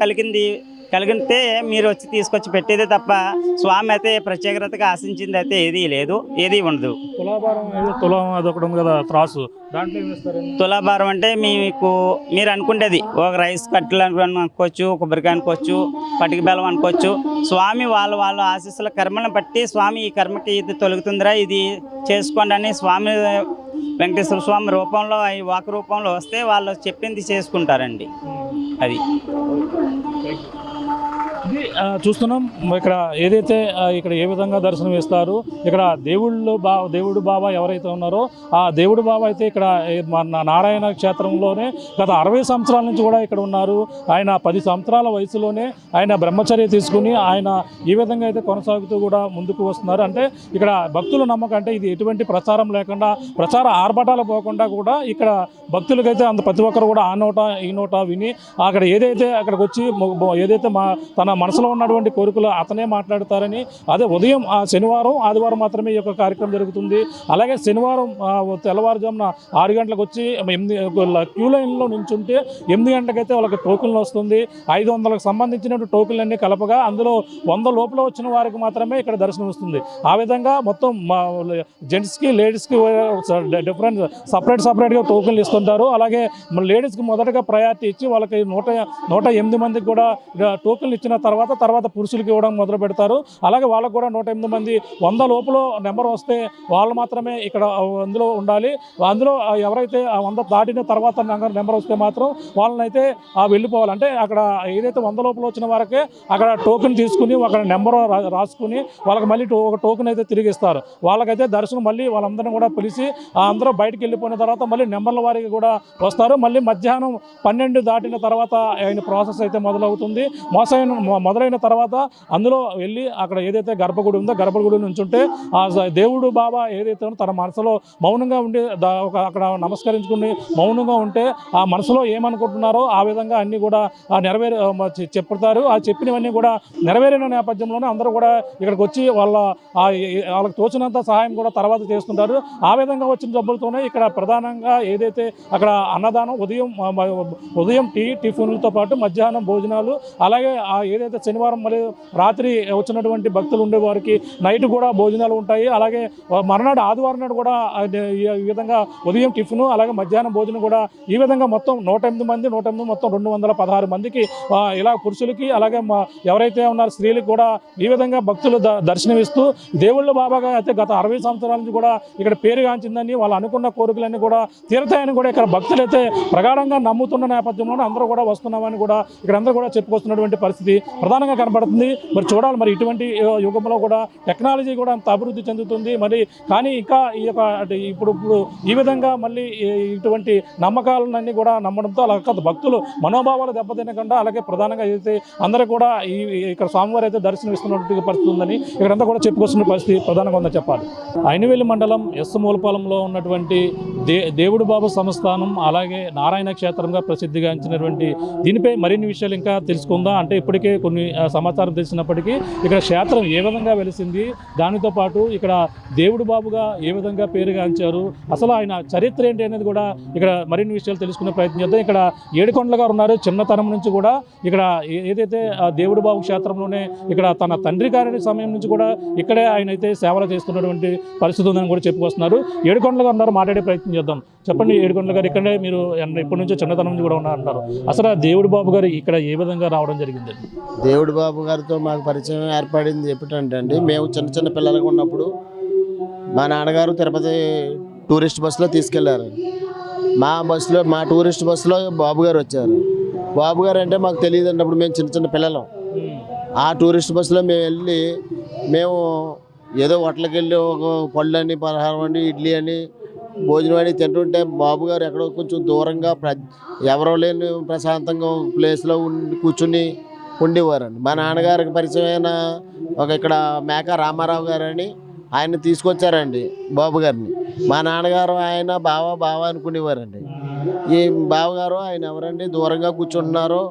కలిగితే మీరు వచ్చి తీసుకొచ్చి పెట్టేదే తప్ప స్వామి అయితే ప్రత్యేకతగా ఆశించింది అయితే ఏదీ లేదు, ఏదీ ఉండదు. తులాభారం అదొకటి కదా, త్రాసు, దాంట్లో తులాభారం అంటే మీరు అనుకుంటేది ఒక రైస్ కట్టెలు అనుకోవచ్చు, కొబ్బరికాయ అనుకోవచ్చు, పటిక బెల్లం అనుకోవచ్చు. స్వామి వాళ్ళ ఆశీస్సుల కర్మలను బట్టి స్వామి ఈ కర్మకి ఇది తొలుగుతుందిరా, ఇది చేసుకోండి అని స్వామి వెంకటేశ్వర స్వామి రూపంలో ఈ వాక్ రూపంలో వస్తే వాళ్ళు చెప్పింది చేసుకుంటారండి. అది ఇది చూస్తున్నాం. ఇక్కడ ఏదైతే ఇక్కడ ఏ విధంగా దర్శనం ఇస్తారు, ఇక్కడ దేవుడు బాబా ఎవరైతే ఉన్నారో ఆ దేవుడు బాబా అయితే ఇక్కడ మన నారాయణ క్షేత్రంలోనే గత 60 సంవత్సరాల నుంచి కూడా ఇక్కడ ఉన్నారు. ఆయన 10 సంవత్సరాల వయసులోనే ఆయన బ్రహ్మచర్య తీసుకుని ఆయన ఈ విధంగా అయితే కొనసాగుతూ కూడా ముందుకు వస్తున్నారు. అంటే ఇక్కడ భక్తుల నమ్మకం అంటే ఇది ఎటువంటి ప్రచారం లేకుండా, ప్రచార ఆర్భటాలు పోకుండా కూడా ఇక్కడ భక్తులకైతే ప్రతి ఒక్కరు కూడా ఆ నోట ఈ నోట విని అక్కడ ఏదైతే అక్కడికి వచ్చి ఏదైతే తన మనసులో ఉన్నటువంటి కోరికలు అతనే మాట్లాడతారని. అదే ఉదయం శనివారం ఆదివారం మాత్రమే ఈ యొక్క కార్యక్రమం జరుగుతుంది. అలాగే శనివారం తెల్లవారుజామున 6 గంటలకు వచ్చి 8 క్యూ లైన్లో నుంచుంటే 8 గంటలకైతే వాళ్ళకి టోకెన్లు వస్తుంది. 500కు సంబంధించినటువంటి టోకెన్లన్నీ కలపగా అందులో 100 లోపల వచ్చిన వారికి మాత్రమే ఇక్కడ దర్శనం వస్తుంది. ఆ విధంగా మొత్తం జెంట్స్కి లేడీస్కి డిఫరెంట్ సపరేట్గా టోకెన్లు ఇస్తుంటారు. అలాగే లేడీస్కి మొదటగా ప్రయారిటీ ఇచ్చి వాళ్ళకి 108 మందికి కూడా టోకెన్లు ఇచ్చిన తర్వాత పురుషులకి ఇవ్వడం మొదలు పెడతారు. అలాగే వాళ్ళకు కూడా 108 మంది 100 లోపల నెంబర్ వస్తే వాళ్ళు మాత్రమే ఇక్కడ అందులో ఉండాలి. అందులో ఎవరైతే 100 దాటిన తర్వాత నెంబర్ వస్తే మాత్రం వాళ్ళనైతే వెళ్ళిపోవాలి. అంటే అక్కడ ఏదైతే 100 లోపల వచ్చిన వారికే అక్కడ టోకెన్ తీసుకుని అక్కడ నెంబర్ రాసుకుని వాళ్ళకి మళ్ళీ ఒక టోకెన్ అయితే తిరిగి ఇస్తారు. వాళ్ళకైతే దర్శనం మళ్ళీ వాళ్ళందరినీ కూడా పిలిచి అందరూ బయటకు వెళ్ళిపోయిన తర్వాత మళ్ళీ నెంబర్ల వారికి కూడా వస్తారు. మళ్ళీ మధ్యాహ్నం 12 దాటిన తర్వాత ఆయన ప్రాసెస్ అయితే మొదలవుతుంది. మొదలైన తర్వాత అందులో వెళ్ళి అక్కడ ఏదైతే గర్భగుడి ఉందో గర్భగుడి నుంచి ఉంటే ఆ దేవుడు బాబా ఏదైతే తన మనసులో మౌనంగా ఉండి అక్కడ నమస్కరించుకుని మౌనంగా ఉంటే ఆ మనసులో ఏమనుకుంటున్నారో ఆ విధంగా అన్నీ కూడా చెప్తారు. ఆ చెప్పినవన్నీ కూడా నెరవేరిన నేపథ్యంలోనే అందరూ కూడా ఇక్కడికి వచ్చి వాళ్ళకి తోచినంత సహాయం కూడా తర్వాత చేస్తుంటారు. ఆ విధంగా వచ్చిన డబ్బులతోనే ఇక్కడ ప్రధానంగా ఏదైతే అక్కడ అన్నదానం ఉదయం టిఫిన్లతో పాటు మధ్యాహ్నం భోజనాలు, అలాగే ఏదైతే శనివారం మళ్ళీ రాత్రి వచ్చినటువంటి భక్తులు ఉండే వారికి నైట్ కూడా భోజనాలు ఉంటాయి. అలాగే మర్నాడు ఆదివారం నాడు కూడా ఈ విధంగా ఉదయం టిఫిన్ అలాగే మధ్యాహ్నం భోజనం కూడా ఈ విధంగా మొత్తం 108 మంది మొత్తం 216 మందికి ఇలా పురుషులకి అలాగే ఎవరైతే ఉన్నారో స్త్రీలకు కూడా ఈ విధంగా భక్తులు దర్శనమిస్తూ దేవుళ్ళ బాబాగా అయితే గత 60 సంవత్సరాల నుంచి కూడా ఇక్కడ పేరుగాంచిందని వాళ్ళు అనుకున్న కోరికలన్నీ కూడా తీరుతాయని కూడా ఇక్కడ భక్తులైతే ప్రగాఢంగా నమ్ముతున్న నేపథ్యంలోనే అందరూ కూడా వస్తున్నామని కూడా ఇక్కడ అందరూ కూడా చెప్పుకొస్తున్నటువంటి పరిస్థితి. ప్రధానంగా కనబడుతుంది. మరి చూడాలి, మరి ఇటువంటి యుగంలో కూడా టెక్నాలజీ కూడా అంత అభివృద్ధి చెందుతుంది. మరి కానీ ఇంకా ఈ యొక్క ఇప్పుడు ఈ విధంగా మళ్ళీ ఇటువంటి నమ్మకాలన్నీ కూడా నమ్మడంతో అలా కాదు, భక్తులు మనోభావాలు దెబ్బతినకుండా అలాగే ప్రధానంగా అయితే అందరూ కూడా ఇక్కడ స్వామివారు అయితే దర్శనం ఇస్తున్నటువంటి పరిస్థితి ఉందని ఇక్కడంతా కూడా చెప్పుకొస్తున్న పరిస్థితి ప్రధానంగా ఉందని చెప్పాలి. అయినవేలి మండలం ఎస్ మూలపాలెంలో ఉన్నటువంటి దేవుడు బాబు సంస్థానం అలాగే నారాయణ క్షేత్రంగా ప్రసిద్ధిగాంచినటువంటి దీనిపై మరిన్ని విషయాలు ఇంకా తెలుసుకుందాం. అంటే ఇప్పటికే కొన్ని సమాచారం తెలిసినప్పటికీ ఇక్కడ క్షేత్రం ఏ విధంగా వెలిసింది, దానితో పాటు ఇక్కడ దేవుడు బాబుగా ఏ విధంగా పేరుగాంచారు, అసలు ఆయన చరిత్ర ఏంటి అనేది కూడా ఇక్కడ మరిన్ని విషయాలు తెలుసుకునే ప్రయత్నం చేద్దాం. ఇక్కడ ఏడుకొండల గారు ఉన్నారు. చిన్నతనం నుంచి కూడా ఇక్కడ ఏదైతే దేవుడు బాబు క్షేత్రంలోనే ఇక్కడ తన తండ్రి గారి సమయం నుంచి కూడా ఇక్కడే ఆయన అయితే సేవలు చేస్తున్నటువంటి పరిస్థితి ఉందని కూడా చెప్పుకొస్తున్నారు. ఏడుకొండల గారు ఉన్నారు, మాట్లాడే ప్రయత్నం చేద్దాం. చెప్పండి ఏడుకొండల గారు, ఇక్కడే మీరు ఇప్పటి నుంచో చిన్నతనం నుంచి కూడా ఉన్నారంటారు. అసలు దేవుడు బాబు గారు ఇక్కడ ఏ విధంగా రావడం జరిగింది? దేవుడు బాబు గారితో మాకు పరిచయం ఏర్పడింది ఎప్పుడంటే అండి, మేము చిన్న చిన్న పిల్లలుగా ఉన్నప్పుడు మా నాన్నగారు తిరుపతి టూరిస్ట్ బస్సులో తీసుకెళ్లారు. మా టూరిస్ట్ బస్సులో బాబు గారు వచ్చారు. బాబు గారు అంటే మాకు తెలియదు అండి, అప్పుడు మేము చిన్న చిన్న పిల్లలం. ఆ టూరిస్ట్ బస్సులో మేము ఏదో హోటల్కి వెళ్ళి ఒక పళ్ళు అని పలహారం అని ఇడ్లీ అని భోజనం అని తింటుంటే బాబు గారు ఎక్కడో కొంచెం దూరంగా ఎవరో లేని ప్రశాంతంగా ప్లేస్లో కూర్చుని ఉండేవారండి. మా నాన్నగారికి పరిచయమైన ఇక్కడ మేక రామారావు గారని ఆయన తీసుకొచ్చారండి బాబు గారిని. మా నాన్నగారు ఆయన బావ అనుకునేవారండి. ఈ బావగారు ఆయన ఎవరండి దూరంగా కూర్చుంటున్నారో,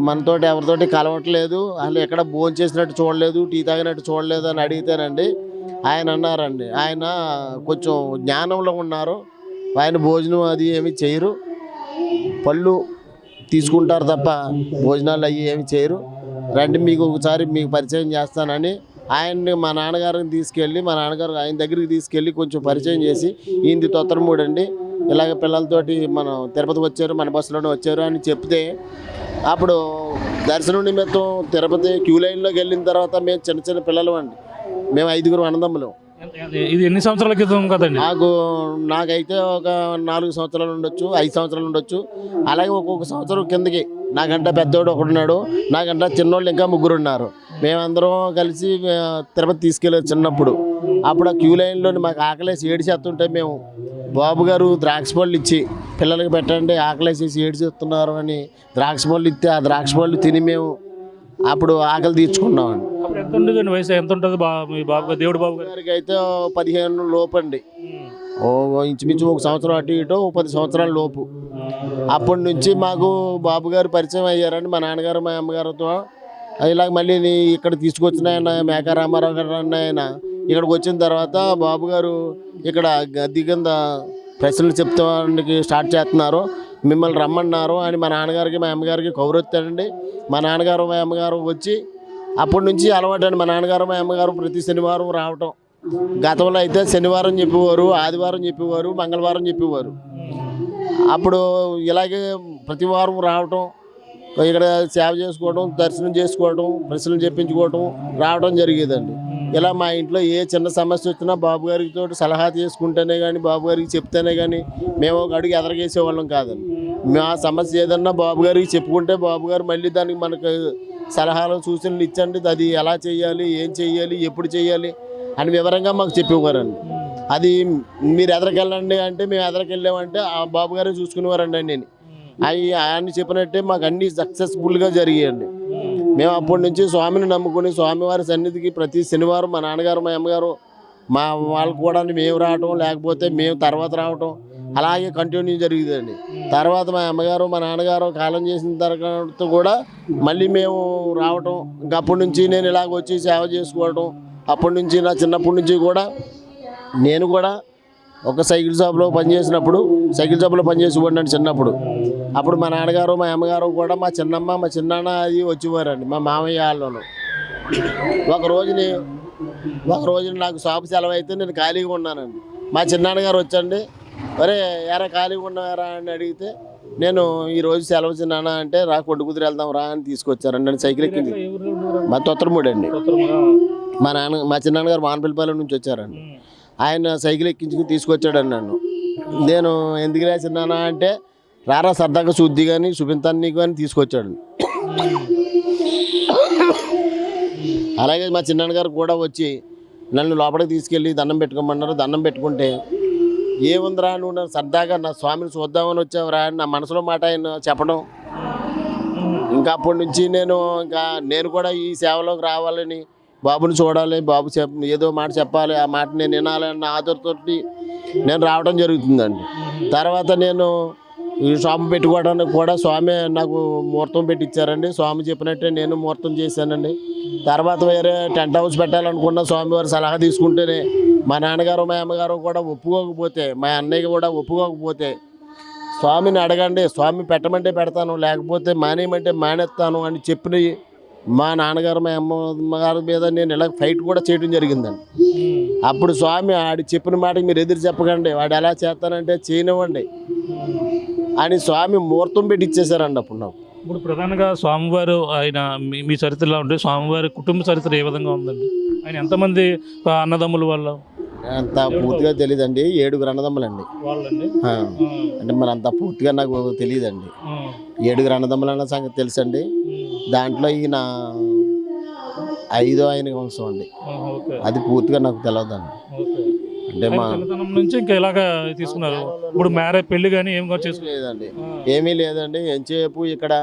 మనతోటి ఎవరితోటి కలవట్లేదు, అసలు ఎక్కడ భోజనం చేసినట్టు చూడలేదు, టీ తాగినట్టు చూడలేదు అని అడిగితేనండి ఆయన అన్నారండి, ఆయన కొంచెం జ్ఞానంలో ఉన్నారు, ఆయన భోజనం అది ఏమి చేయరు, పళ్ళు తీసుకుంటారు తప్ప భోజనాలు అవి ఏమి చేయరు, రండి మీకు ఒకసారి మీకు పరిచయం చేస్తానని ఆయన్ని మా నాన్నగారిని తీసుకెళ్ళి ఆయన దగ్గరికి తీసుకెళ్ళి కొంచెం పరిచయం చేసి, ఈయనది తొత్తరమూడండి, ఇలాగ పిల్లలతోటి మనం తిరుపతి వచ్చారు, మన బస్సులోనే వచ్చారు అని చెప్తే, అప్పుడు దర్శనం నిమిత్తం తిరుపతి క్యూ లైన్లోకి వెళ్ళిన తర్వాత మేము చిన్న చిన్న పిల్లలు అండి, మేము 5గురు అన్నదమ్ములు. ఇది ఎన్ని సంవత్సరాల క్రితం కదండి? నాకైతే ఒక 4 సంవత్సరాలు ఉండొచ్చు, 5 సంవత్సరాలు ఉండొచ్చు. అలాగే ఒక్కొక్క సంవత్సరం కిందకి నాకంటే పెద్దోడు ఒకడున్నాడు, నాకంటే చిన్నోళ్ళు ఇంకా 3 ఉన్నారు. మేమందరం కలిసి తిరుపతి తీసుకెళ్ళారు చిన్నప్పుడు. అప్పుడు ఆ క్యూ లైన్లో మాకు ఆకలేసి ఏడిచేస్తుంటే మేము బాబు గారు ద్రాక్ష పళ్ళు ఇచ్చి పిల్లలకి పెట్టండి ఆకలేసేసి ఏడిచేస్తున్నారు అని ద్రాక్ష పళ్ళు ఇస్తే ఆ ద్రాక్ష పళ్ళు తిని మేము అప్పుడు ఆకలి తీర్చుకున్నామండి. ఎంత ఉండేదండి వయసు? ఎంత ఉంటుంది మీ బాబు దేవుడు బాబు గారికి? అయితే 15 లోపు అండి, ఇంచుమించు 1 సంవత్సరం అటు ఇటు 10 సంవత్సరాల లోపు. అప్పటి నుంచి మాకు బాబు గారు పరిచయం అయ్యారండి. మా నాన్నగారు మా అమ్మగారితో ఇలాగ మళ్ళీ ఇక్కడ తీసుకొచ్చిన ఆయన మేక రామారావు గారు అన్న ఆయన ఇక్కడికి వచ్చిన తర్వాత బాబు గారు ఇక్కడ గద్దె కింద ప్రశ్నలు చెప్తానికి స్టార్ట్ చేస్తున్నారు, మిమ్మల్ని రమ్మన్నారు అని మా నాన్నగారికి మా అమ్మగారికి కౌరొత్తాడండి. మా నాన్నగారు మా అమ్మగారు వచ్చి అప్పటి నుంచి అలవాటు అండి. మా నాన్నగారు మా అమ్మగారు ప్రతి శనివారం రావటం. గతంలో అయితే శనివారం చెప్పేవారు, ఆదివారం చెప్పేవారు, మంగళవారం చెప్పేవారు. అప్పుడు ఇలాగే ప్రతి వారం రావటం, ఇక్కడ సేవ చేసుకోవడం, దర్శనం చేసుకోవడం, ప్రశ్నలు చెప్పించుకోవడం రావడం జరిగేదండి. ఇలా మా ఇంట్లో ఏ చిన్న సమస్య వచ్చినా బాబు గారికి తోటి సలహా తీసుకుంటేనే కానీ, బాబు గారికి చెప్తేనే కానీ మేము ఒక అడుగు ఎదరగేసేవాళ్ళం కాదండి. మా సమస్య ఏదన్నా బాబు గారికి చెప్పుకుంటే బాబు గారు మళ్ళీ దానికి మనకు సలహాలు సూచనలు ఇచ్చండి, అది ఎలా చేయాలి, ఏం చేయాలి, ఎప్పుడు చేయాలి అని వివరంగా మాకు చెప్పేవారండి. అది మీరు ఎదరికెళ్ళండి అంటే మేము ఎదరికెళ్ళామంటే ఆ బాబు గారే చూసుకునేవారండి. నేను ఆయన చెప్పినట్టే మాకు అన్నీ సక్సెస్ఫుల్గా జరిగాయండి. మేము అప్పటి నుంచి స్వామిని నమ్ముకుని స్వామివారి సన్నిధికి ప్రతి శనివారం మా నాన్నగారు మా అమ్మగారు మా వాళ్ళకు కూడా మేము రావటం, లేకపోతే మేము తర్వాత రావటం అలాగే కంటిన్యూ జరిగిందండి. తర్వాత మా అమ్మగారు మా నాన్నగారు కాలం చేసిన తర్వాత కూడా మళ్ళీ మేము రావటం, ఇంకా అప్పటి నుంచి నేను ఇలాగ వచ్చి సేవ చేసుకోవటం. అప్పటి నుంచి నా చిన్నప్పటి నుంచి కూడా నేను కూడా ఒక సైకిల్ షాప్లో పనిచేసేవాడిని చిన్నప్పుడు. అప్పుడు మా నాన్నగారు మా అమ్మగారు కూడా మా చిన్నమ్మ మా చిన్నాన్న అది వచ్చేవారండి, మా మామయ్య వాళ్ళను. ఒక రోజుని నాకు షాపు సెలవు అయితే నేను ఖాళీగా ఉన్నానండి. మా చిన్నాన్నగారు వచ్చండి, అరే ఎరా ఖాళీగా ఉన్నారా అని అడిగితే నేను ఈరోజు సెలవు చిన్నాన్న అంటే రా కొండకుదిరి వెళ్దాం రా అని తీసుకొచ్చారండి. నేను సైకిల్ ఎక్కింది మా తొత్తరమూడి అండి. మా చిన్నాన్నగారు మానపల్లిపాలెం నుంచి వచ్చారండి. ఆయన సైకిల్ ఎక్కించుకుని తీసుకొచ్చాడండి నన్ను. నేను ఎందుకు చిన్నానా అంటే రారా సరదాగా చూద్ది కానీ చూపించాను నీకు అని తీసుకొచ్చాడు. అలాగే మా చిన్నాన్నగారు కూడా వచ్చి నన్ను లోపలికి తీసుకెళ్ళి దండం పెట్టుకోమన్నారు. దండం పెట్టుకుంటే ఏముందిరా నువ్వు సరదాగా నా స్వామిని చూద్దామని వచ్చావురా అని నా మనసులో మాట ఆయన చెప్పడం. ఇంకా అప్పటి నుంచి నేను కూడా ఈ సేవలోకి రావాలని, బాబుని చూడాలి, బాబు ఏదో మాట చెప్పాలి, ఆ మాట నేను వినాలి అన్న ఆతృతతోటి నేను రావడం జరుగుతుందండి. తర్వాత నేను ఈ షాపు పెట్టుకోవడానికి కూడా స్వామి నాకు ముహూర్తం పెట్టించారండి. స్వామి చెప్పినట్టే నేను ముహూర్తం చేశానండి. తర్వాత వేరే టెంట్ హౌస్ పెట్టాలనుకున్న స్వామివారి సలహా తీసుకుంటేనే మా నాన్నగారు మా అమ్మగారు కూడా ఒప్పుకోకపోతే, మా అన్నయ్య కూడా ఒప్పుకోకపోతే, స్వామిని అడగండి, స్వామి పెట్టమంటే పెడతాను, లేకపోతే మానేయమంటే మానేస్తాను అని చెప్పిన మా నాన్నగారు మా అమ్మగారి మీద నేను ఇలా ఫైట్ కూడా చేయడం జరిగిందండి. అప్పుడు స్వామి ఆడి చెప్పిన మాటకి మీరు ఎదురు చెప్పకండి, వాడు ఎలా చేస్తానంటే చేయనివ్వండి అని స్వామి ముహూర్తం పెట్టి ఇచ్చేసారండి. అప్పుడు నాకు ఇప్పుడు ప్రధానంగా స్వామివారు ఆయన మీ చరిత్రలో ఉంటే స్వామివారి కుటుంబ చరిత్ర ఏ విధంగా ఉందండి? ఆయన ఎంతమంది అన్నదమ్ముల వాళ్ళు? అంత పూర్తిగా తెలియదండి. 7 అన్నదమ్ములండి. అంటే మరి అంత పూర్తిగా నాకు తెలియదండి. 7 అన్నదమ్ములు అన్న సంగతి తెలుసండి. దాంట్లో ఈయన 5వ ఆయన వంశం అండి. అది పూర్తిగా నాకు తెలియదండి. అంటే మా నుంచి ఇంకా ఇలాగా తీసుకున్నారు. ఇప్పుడు మ్యారేజ్ పెళ్లి కానీ ఏం లేదండి, ఏమీ లేదండి. ఎంతసేపు ఇక్కడ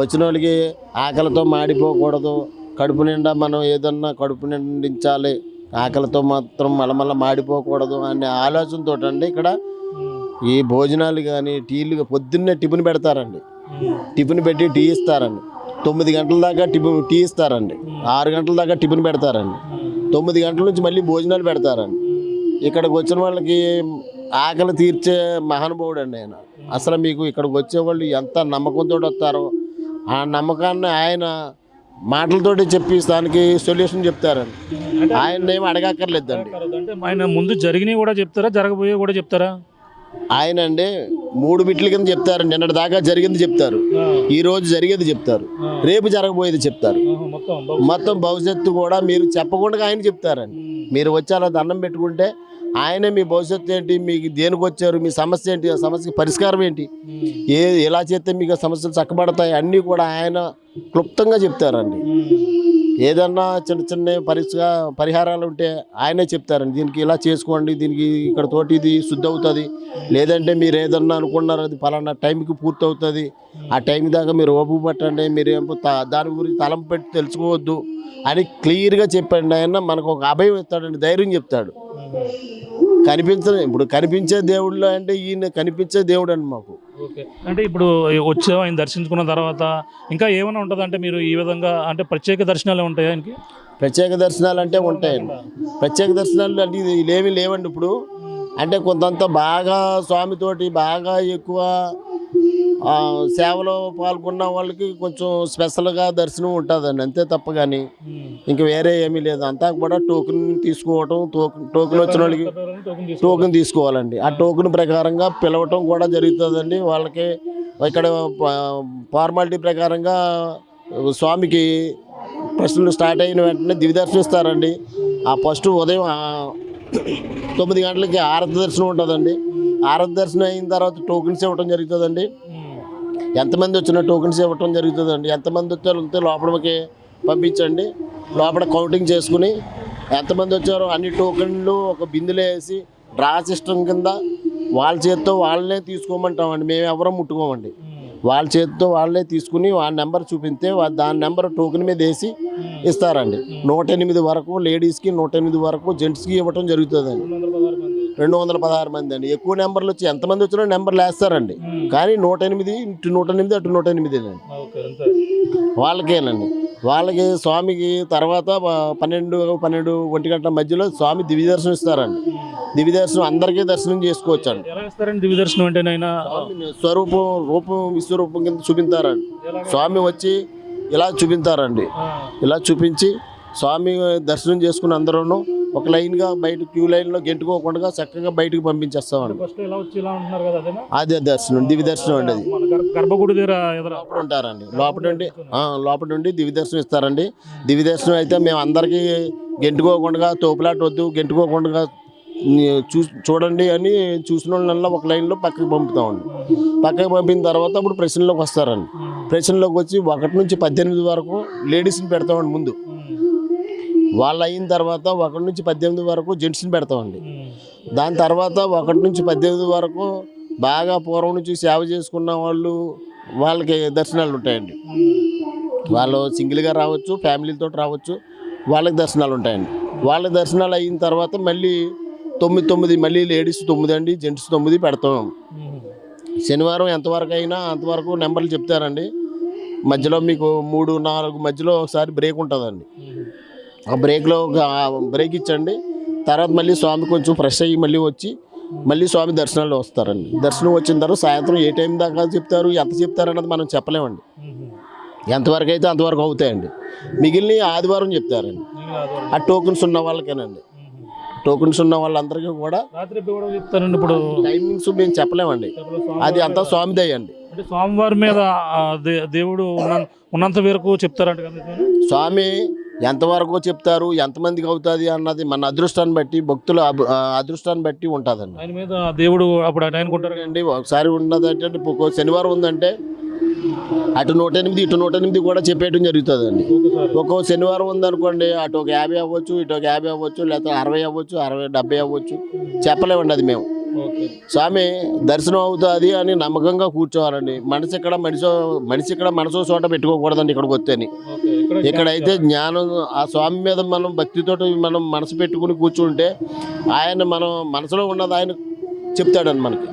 వచ్చిన వాళ్ళకి ఆకలితో మాడిపోకూడదు, కడుపు నిండా మనం ఏదన్నా కడుపు నిండించాలి, ఆకలితో మాత్రం మళ్ళీ మాడిపోకూడదు అనే ఆలోచనతో అండి ఇక్కడ ఈ భోజనాలు కానీ టీలు పొద్దున్నే టిఫిన్ పెడతారండి. టిఫిన్ పెట్టి టీ ఇస్తారండి. 9 గంటల దాకా టీ ఇస్తారండి. 6 గంటల దాకా టిఫిన్ పెడతారండి. 9 గంటల నుంచి మళ్ళీ భోజనాలు పెడతారండి. ఇక్కడికి వచ్చిన వాళ్ళకి ఆకలి తీర్చే మహానుభావుడు అండి ఆయన. అసలు మీకు ఇక్కడికి వచ్చేవాళ్ళు ఎంత నమ్మకంతో వస్తారో ఆ నమ్మకాన్ని ఆయన మాటలతోటి చెప్పి దానికి సొల్యూషన్ చెప్తారండి. ఆయన ఏమి అడగక్కర్లేదండి. ఆయన ముందు జరిగినవి కూడా చెప్తారా, జరగబోయే కూడా చెప్తారా? ఆయన అండి 3 బిట్ల కింద చెప్తారు. నిన్నటి దాకా జరిగింది చెప్తారు, ఈ రోజు జరిగేది చెప్తారు, రేపు జరగబోయేది చెప్తారు. మొత్తం భవిష్యత్తు కూడా మీరు చెప్పకుండా ఆయన చెప్తారండి. మీరు వచ్చి అలా దండం పెట్టుకుంటే ఆయనే మీ భవిష్యత్తు ఏంటి, మీకు దేనికి వచ్చారు, మీ సమస్య ఏంటి, ఆ సమస్యకి పరిష్కారం ఏంటి, ఎలా చేస్తే మీకు సమస్యలు చక్కబడతాయి అన్నీ కూడా ఆయన క్లుప్తంగా చెప్తారండి. ఏదన్నా చిన్న చిన్న పరిహారాలు ఉంటే ఆయనే చెప్తారండి. దీనికి ఇలా చేసుకోండి, దీనికి ఇక్కడ తోటి ఇది శుద్ధి అవుతుంది, లేదంటే మీరు ఏదన్నా అనుకున్నారు అది పలానా టైంకి పూర్తి అవుతుంది, ఆ టైం దాకా మీరు ఓపిక పట్టండి, మీరు దాని గురించి తలంపు పెట్టి తెలుసుకోవద్దు అని క్లియర్గా చెప్పండి. ఆయన మనకు ఒక అభయం ఇస్తాడండి, ధైర్యం చెప్తాడు. ఇప్పుడు కనిపించే దేవుళ్ళు అంటే ఈయన కనిపించే దేవుడు అండి మాకు. అంటే ఇప్పుడు వచ్చాం ఆయన దర్శించుకున్న తర్వాత ఇంకా ఏమైనా ఉంటుంది అంటే మీరు ఈ విధంగా అంటే ప్రత్యేక దర్శనాలు ఉంటాయా? ఆయనకి ప్రత్యేక దర్శనాలు అంటే ఉంటాయండి. ప్రత్యేక దర్శనాలు అంటే ఇవేమీ లేవండి. ఇప్పుడు అంటే కొంతంత బాగా స్వామితోటి బాగా ఎక్కువ సేవలో పాల్గొన్న వాళ్ళకి కొంచెం స్పెషల్గా దర్శనం ఉంటుందండి, అంతే తప్ప కానీ ఇంక వేరే ఏమీ లేదు. అంతా కూడా టోకెన్ తీసుకోవటం, టోకెన్ వచ్చిన వాళ్ళకి టోకెన్ తీసుకోవాలండి. ఆ టోకెన్ ప్రకారంగా పిలవటం కూడా జరుగుతుందండి. వాళ్ళకి ఇక్కడ ఫార్మాలిటీ ప్రకారంగా స్వామికి ప్రశ్నలు స్టార్ట్ అయిన వెంటనే దివ్యదర్శనం ఇస్తారండి. ఆ ఫస్ట్ ఉదయం 9 గంటలకి ఆరతి దర్శనం ఉంటుందండి. ఆరతి దర్శనం అయిన తర్వాత టోకెన్స్ ఇవ్వటం జరుగుతుందండి. ఎంతమంది వచ్చినా టోకెన్స్ ఇవ్వటం జరుగుతుందండి. ఎంతమంది వచ్చారంటే లోపలికి పంపించండి, లోపల కౌంటింగ్ చేసుకుని ఎంతమంది వచ్చారో అన్ని టోకెన్లు ఒక బిందులో వేసి డ్రా సిస్టమ్ కింద వాళ్ళ చేతితో వాళ్ళనే తీసుకోమంటామండి. మేము ఎవరో ముట్టుకోమండి. వాళ్ళ చేతితో వాళ్ళే తీసుకుని వాళ్ళ నెంబర్ చూపిస్తే దాని నెంబర్ టోకెన్ మీద వేసి ఇస్తారండి. 108 వరకు లేడీస్కి, 108 వరకు జెంట్స్కి ఇవ్వటం జరుగుతుందండి. 216 మంది అండి. ఎక్కువ నెంబర్లు వచ్చి ఎంతమంది వచ్చినా నెంబర్లు వేస్తారండి. కానీ 108 ఇటు 108 అటు 108 అండి వాళ్ళకేనండి. వాళ్ళకి స్వామికి తర్వాత 12 ఒంటి గంటల మధ్యలో స్వామి దివ్య దర్శనం ఇస్తారండి. దివ్య దర్శనం అందరికీ దర్శనం చేసుకోవచ్చు అండి. దివ్య దర్శనం అంటే రూపం విశ్వరూపం కింద చూపించారండి. స్వామి వచ్చి ఇలా చూపించారండి. ఇలా చూపించి స్వామి దర్శనం చేసుకుని అందరూ ఒక లైన్గా బయట క్యూ లైన్లో గెంటుకోకుండా చక్కగా బయటకు పంపించేస్తామండి. అదే దర్శనం, దివ్య దర్శనం అండి. అది గర్భగుడి దగ్గర లోపల ఉంటారండి. లోపల నుండి దివ్య దర్శనం ఇస్తారండి. దివ్య దర్శనం అయితే మేము అందరికీ గెంటుకోకుండా తోపులాట వద్దు, గెంటుకోకుండా చూడండి అని చూసిన వాళ్ళ ఒక లైన్లో పక్కకి పంపుతామండి. పక్కకి పంపిన తర్వాత అప్పుడు ప్రశ్నలోకి వస్తారండి. ప్రశ్నలోకి వచ్చి 1 నుంచి 18 వరకు లేడీస్ని పెడతామండి ముందు. వాళ్ళు అయిన తర్వాత 1 నుంచి 18 వరకు జెంట్స్ని పెడతామండి. దాని తర్వాత 1 నుంచి 18 వరకు బాగా పూర్వం నుంచి సేవ చేసుకున్న వాళ్ళకి దర్శనాలు ఉంటాయండి. వాళ్ళు సింగిల్గా రావచ్చు, ఫ్యామిలీతో రావచ్చు, వాళ్ళకి దర్శనాలు ఉంటాయండి. వాళ్ళ దర్శనాలు అయిన తర్వాత మళ్ళీ 9 మళ్ళీ లేడీస్ 9 అండి, జెంట్స్ 9 పెడతాం. శనివారం ఎంతవరకు అయినా అంతవరకు నెంబర్లు చెప్తారండి. మధ్యలో మీకు 3-4 మధ్యలో ఒకసారి బ్రేక్ ఉంటుందండి. ఆ బ్రేక్లో బ్రేక్ ఇచ్చండి. తర్వాత మళ్ళీ స్వామి కొంచెం ఫ్రెష్ అయ్యి మళ్ళీ వచ్చి మళ్ళీ స్వామి దర్శనాలు వస్తారండి. దర్శనం వచ్చిన తర్వాత సాయంత్రం ఏ టైం దాకా చెప్తారు, ఎంత చెప్తారు అన్నది మనం చెప్పలేమండి. ఎంతవరకు అయితే అంతవరకు అవుతాయండి. మిగిలిన ఆదివారం చెప్తారండి. ఆ టోకెన్స్ ఉన్న వాళ్ళకేనండి. టోకెన్స్ ఉన్న వాళ్ళందరికీ కూడా చెప్తారండి. ఇప్పుడు టైమింగ్స్ మేము చెప్పలేమండి, అది అంతా స్వామి దయండి. అంటే స్వామివారి మీద దేవుడు ఉన్నంత వరకు చెప్తారంట కదా. స్వామి ఎంతవరకు చెప్తారు, ఎంతమందికి అవుతుంది అన్నది మన అదృష్టాన్ని బట్టి, భక్తుల అదృష్టాన్ని బట్టి ఉంటుందండి. ఆయన మీద దేవుడు అప్పుడు అనుకుంటారు అండి. ఒకసారి ఉన్నదంటే శనివారం ఉందంటే అటు 108 ఇటు 108 కూడా చెప్పేయడం జరుగుతుందండి. ఒక్కో శనివారం ఉందనుకోండి, అటు ఒక 50 అవ్వచ్చు, ఇటు ఒక 50 అవ్వచ్చు, లేకపోతే 60 అవ్వచ్చు, 60, 70 అవ్వచ్చు, చెప్పలేమండి. అది మేము స్వామి దర్శనం అవుతుంది అని నమ్మకంగా కూర్చోవాలండి. మనిషి ఇక్కడ మనసు చోట పెట్టుకోకూడదండి. ఇక్కడికి వస్తేని ఇక్కడైతే జ్ఞానం ఆ స్వామి మీద మనం భక్తితో మనం మనసు పెట్టుకుని కూర్చుంటే ఆయన మనం మనసులో ఉన్నది ఆయన చెప్తాడని మనకి.